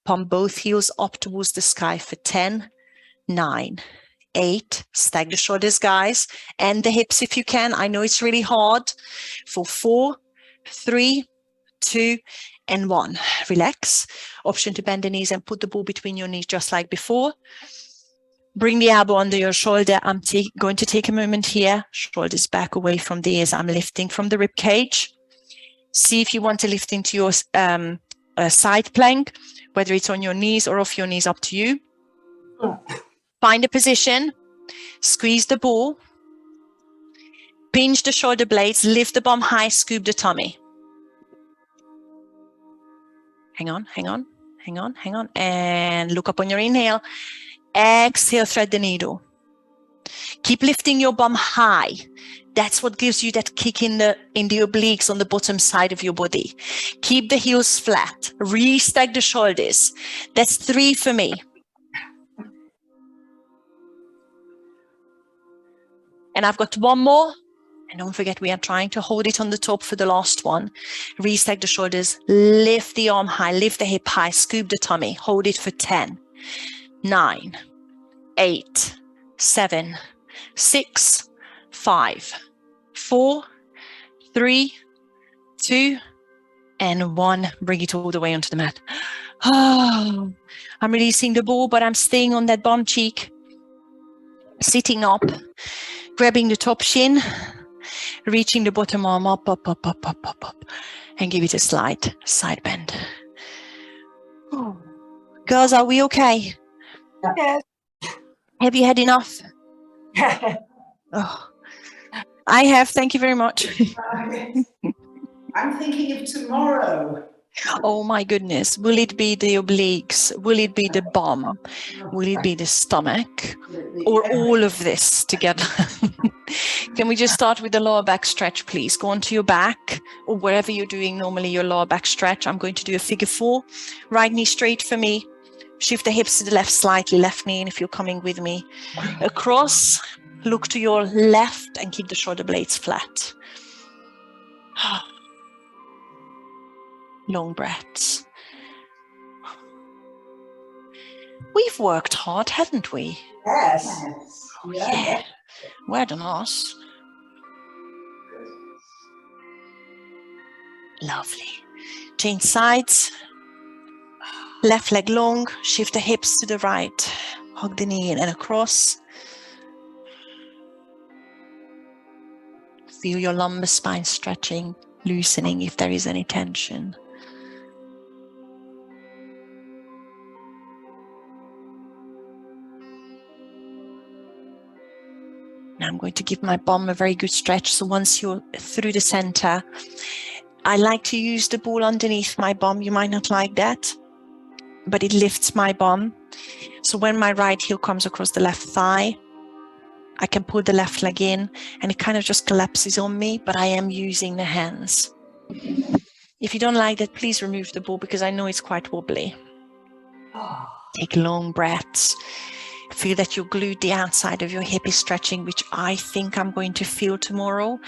Pump both heels up towards the sky for 10, 9, 8. Stack the shoulders, guys, and the hips if you can. I know it's really hard. For 4, 3, 2, and 1. Relax. Option to bend the knees and put the ball between your knees just like before. Bring the elbow under your shoulder. I'm going to take a moment here. Shoulders back away from the ears. I'm lifting from the rib cage. See if you want to lift into your side plank, whether it's on your knees or off your knees, up to you. Find a position. Squeeze the ball. Pinch the shoulder blades. Lift the bum high. Scoop the tummy. Hang on, hang on, hang on, hang on. And look up on your inhale. Exhale, thread the needle. Keep lifting your bum high. That's what gives you that kick in the obliques on the bottom side of your body. Keep the heels flat. Restack the shoulders. That's 3 for me. And I've got one more. And don't forget, we are trying to hold it on the top for the last one. Restack the shoulders. Lift the arm high. Lift the hip high. Scoop the tummy. Hold it for 10, 9, 8, 7, 6, 5, 4, 3, 2, and 1. Bring it all the way onto the mat. Oh, I'm releasing the ball, but I'm staying on that bum cheek. Sitting up, grabbing the top shin, reaching the bottom arm up, up, up, up, up, up, up, and give it a slight side bend. Oh. Girls, are we okay? Yes. Have you had enough? Oh, I have. Thank you very much. I'm thinking of tomorrow. Oh my goodness. Will it be the obliques? Will it be the bum? Will it be the stomach? Or all of this together? Can we just start with the lower back stretch, please? Go onto your back or wherever you're doing normally your lower back stretch. I'm going to do a figure 4. Right knee straight for me. Shift the hips to the left slightly, left knee in if you're coming with me. Across, look to your left and keep the shoulder blades flat. Long breaths. We've worked hard, haven't we? Yes. Oh, yeah. Well done us. Lovely. Change sides. Left leg long. Shift the hips to the right. Hug the knee in and across. Feel your lumbar spine stretching, loosening if there is any tension. Now I'm going to give my bum a very good stretch. So once you're through the center, I like to use the ball underneath my bum. You might not like that, but it lifts my bum. So when my right heel comes across the left thigh, I can pull the left leg in and it kind of just collapses on me, but I am using the hands. If you don't like that, please remove the ball because I know it's quite wobbly. Take long breaths. Feel that your glute, the outside of your hip is stretching, which I think I'm going to feel tomorrow.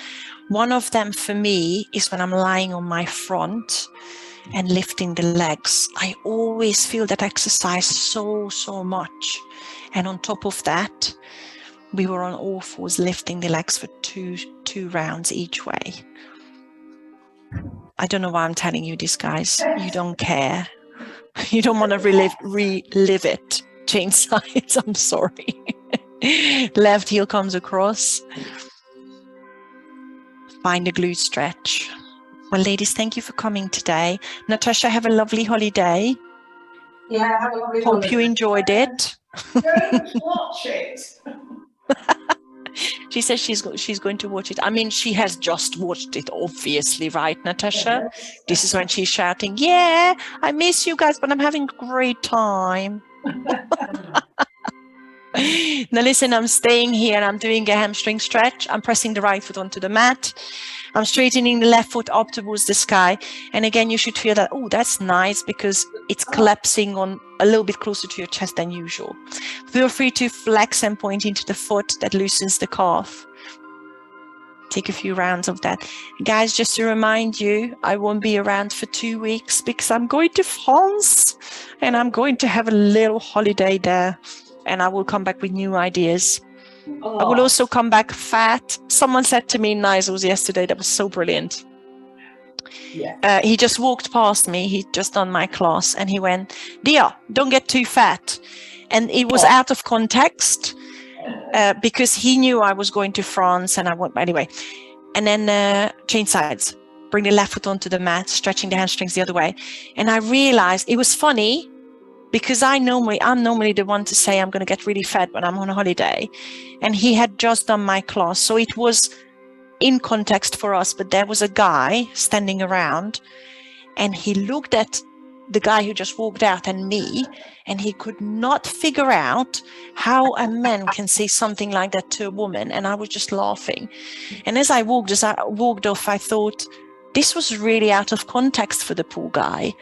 One of them for me is when I'm lying on my front and lifting the legs. I always feel that exercise so much. And on top of that, we were on all fours lifting the legs for two rounds each way. I don't know why I'm telling you this, guys. You don't care. You don't want to relive it. Change sides, I'm sorry. Left heel comes across. Find a glute stretch. Well, ladies, thank you for coming today. Natasha, have a lovely holiday. Yeah, have a lovely Hope holiday. you enjoyed it. Don't watch it. She says she's going to watch it. I mean, she has just watched it, obviously, right, Natasha? Yes. This is when she's shouting, yeah, I miss you guys, but I'm having a great time. Now listen, I'm staying here and I'm doing a hamstring stretch. I'm pressing the right foot onto the mat. I'm straightening the left foot up towards the sky. And again, you should feel that, oh, that's nice because it's collapsing on a little bit closer to your chest than usual. Feel free to flex and point into the foot. That loosens the calf. Take a few rounds of that. Guys, just to remind you, I won't be around for 2 weeks because I'm going to France and I'm going to have a little holiday there. And I will come back with new ideas. I will also come back fat. Someone said to me in Nigel's yesterday, that was so brilliant. Yeah. He just walked past me. He'd just done my class and he went, Dia, don't get too fat. And it was out of context because he knew I was going to France and I went anyway. And then change sides. Bring the left foot onto the mat, stretching the hamstrings the other way. And I realized it was funny because I'm normally the one to say I'm going to get really fat when I'm on a holiday. And he had just done my class. So it was in context for us, but there was a guy standing around and he looked at the guy who just walked out and me, and he could not figure out how a man can say something like that to a woman. And I was just laughing. And as I walked off, I thought, this was really out of context for the poor guy.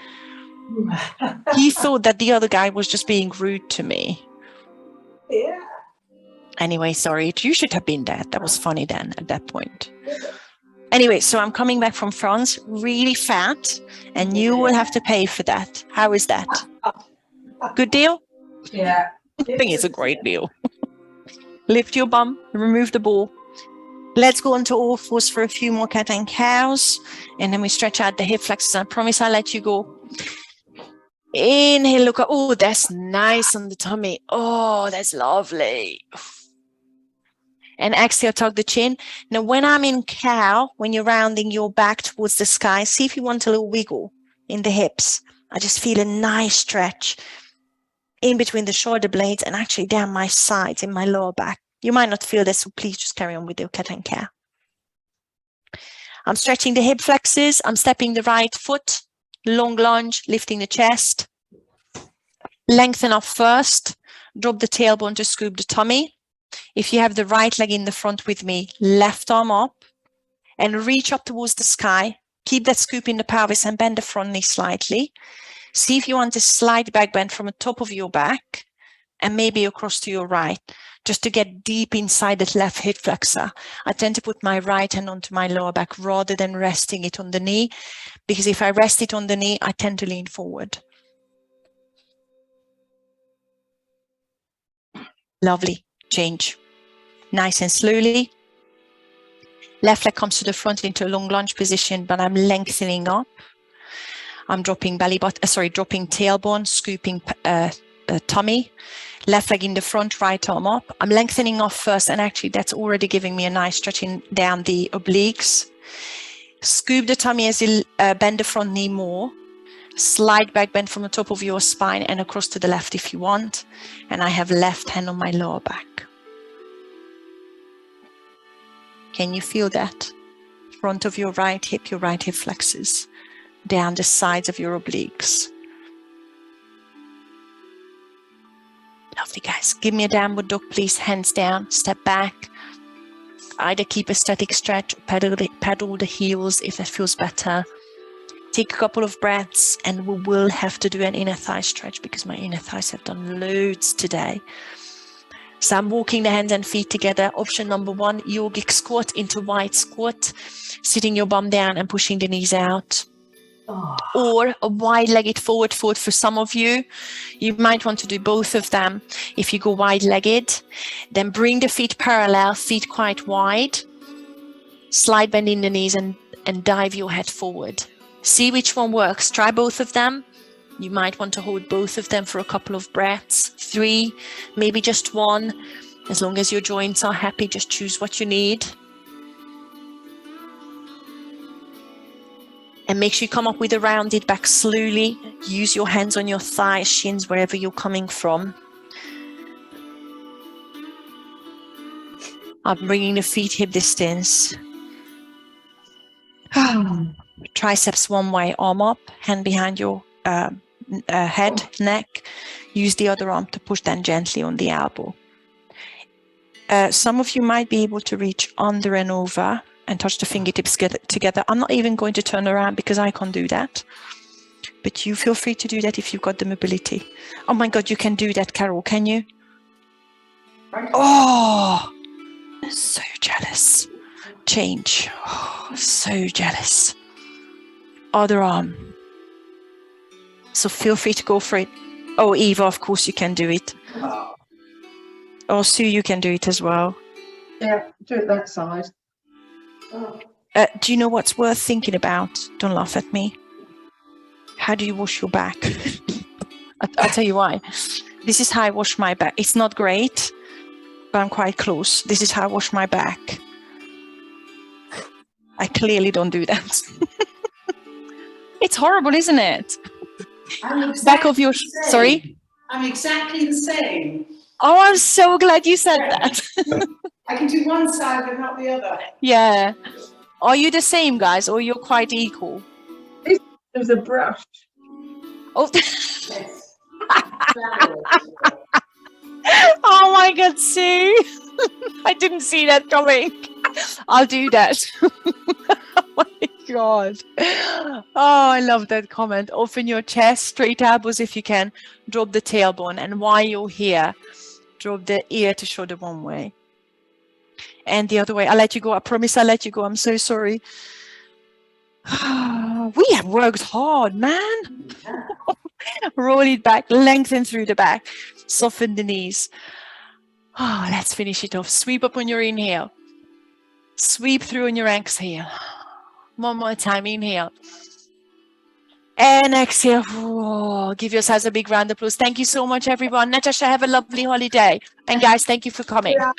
He thought that the other guy was just being rude to me. Yeah. Anyway, sorry, you should have been there. That was funny then at that point. Anyway, so I'm coming back from France, really fat, and you will have to pay for that. How is that? Good deal? Yeah. I think it's a great deal. Lift your bum, remove the ball. Let's go on to all fours for a few more cat and cows, and then we stretch out the hip flexors. I promise I'll let you go. Inhale, look up. Oh, that's nice on the tummy. Oh, that's lovely. And exhale, tuck the chin. Now, when I'm in cow, when you're rounding your back towards the sky, see if you want a little wiggle in the hips. I just feel a nice stretch in between the shoulder blades and actually down my sides in my lower back. You might not feel this, so please just carry on with your cat and cow. I'm stretching the hip flexors. I'm stepping the right foot long lunge, lifting the chest. Lengthen up first, drop the tailbone to scoop the tummy. If you have the right leg in the front with me, left arm up and reach up towards the sky. Keep that scoop in the pelvis and bend the front knee slightly. See if you want a slight back bend from the top of your back and maybe across to your right, just to get deep inside that left hip flexor. I tend to put my right hand onto my lower back rather than resting it on the knee, because if I rest it on the knee, I tend to lean forward. Lovely. Change. Nice and slowly. Left leg comes to the front into a long lunge position, but I'm lengthening up. I'm dropping dropping tailbone, scooping tummy. Left leg in the front, right arm up. I'm lengthening off first, and actually that's already giving me a nice stretching down the obliques. Scoop the tummy as you bend the front knee more. Slight back bend from the top of your spine and across to the left if you want. And I have left hand on my lower back. Can you feel that? Front of your right hip flexes. Down the sides of your obliques. Lovely, guys. Give me a downward dog, please. Hands down, step back. Either keep a static stretch or pedal the heels if that feels better. Take a couple of breaths, and we will have to do an inner thigh stretch because my inner thighs have done loads today. So I'm walking the hands and feet together. Option number 1, yogic squat into wide squat, sitting your bum down and pushing the knees out. Or a wide-legged forward fold for some of you. You might want to do both of them. If you go wide-legged, then bring the feet parallel, feet quite wide. Slide bend in the knees and dive your head forward. See which one works. Try both of them. You might want to hold both of them for a couple of breaths. 3, maybe just 1. As long as your joints are happy, just choose what you need. And make sure you come up with a rounded back slowly. Use your hands on your thighs, shins, wherever you're coming from. I'm bringing the feet hip distance. Triceps one way, arm up, hand behind your head, neck. Use the other arm to push down gently on the elbow. Some of you might be able to reach under and over and touch the fingertips together. I'm not even going to turn around because I can't do that. But you feel free to do that if you've got the mobility. Oh my God, you can do that, Carol, can you? Oh, so jealous. Change. Oh, so jealous. Other arm. So feel free to go for it. Oh, Eva, of course you can do it. Oh, Sue, you can do it as well. Yeah, do it that side. Do you know what's worth thinking about? Don't laugh at me. How do you wash your back? I'll tell you why. This is how I wash my back. It's not great, but I'm quite close. This is how I wash my back. I clearly don't do that. It's horrible, isn't it? I'm exactly Back of your... the same. Sorry? I'm exactly the same. Oh, I'm so glad you said that. I can do one side but not the other. Yeah. Are you the same, guys, or you're quite equal? There's a brush. Oh, Yes. oh my God, Sue. I didn't see that coming. I'll do that. Oh my God. Oh, I love that comment. Open your chest, straight elbows if you can. Drop the tailbone. And while you're here, drop the ear to shoulder one way. And the other way. I'll let you go. I promise I'll let you go. I'm so sorry. We have worked hard, man. Roll it back, lengthen through the back, soften the knees. Oh, let's finish it off. Sweep up on your inhale. Sweep through on your exhale. One more time, inhale. And exhale. Oh, give yourselves a big round of applause. Thank you so much, everyone. Natasha, have a lovely holiday. And guys, thank you for coming. Yeah.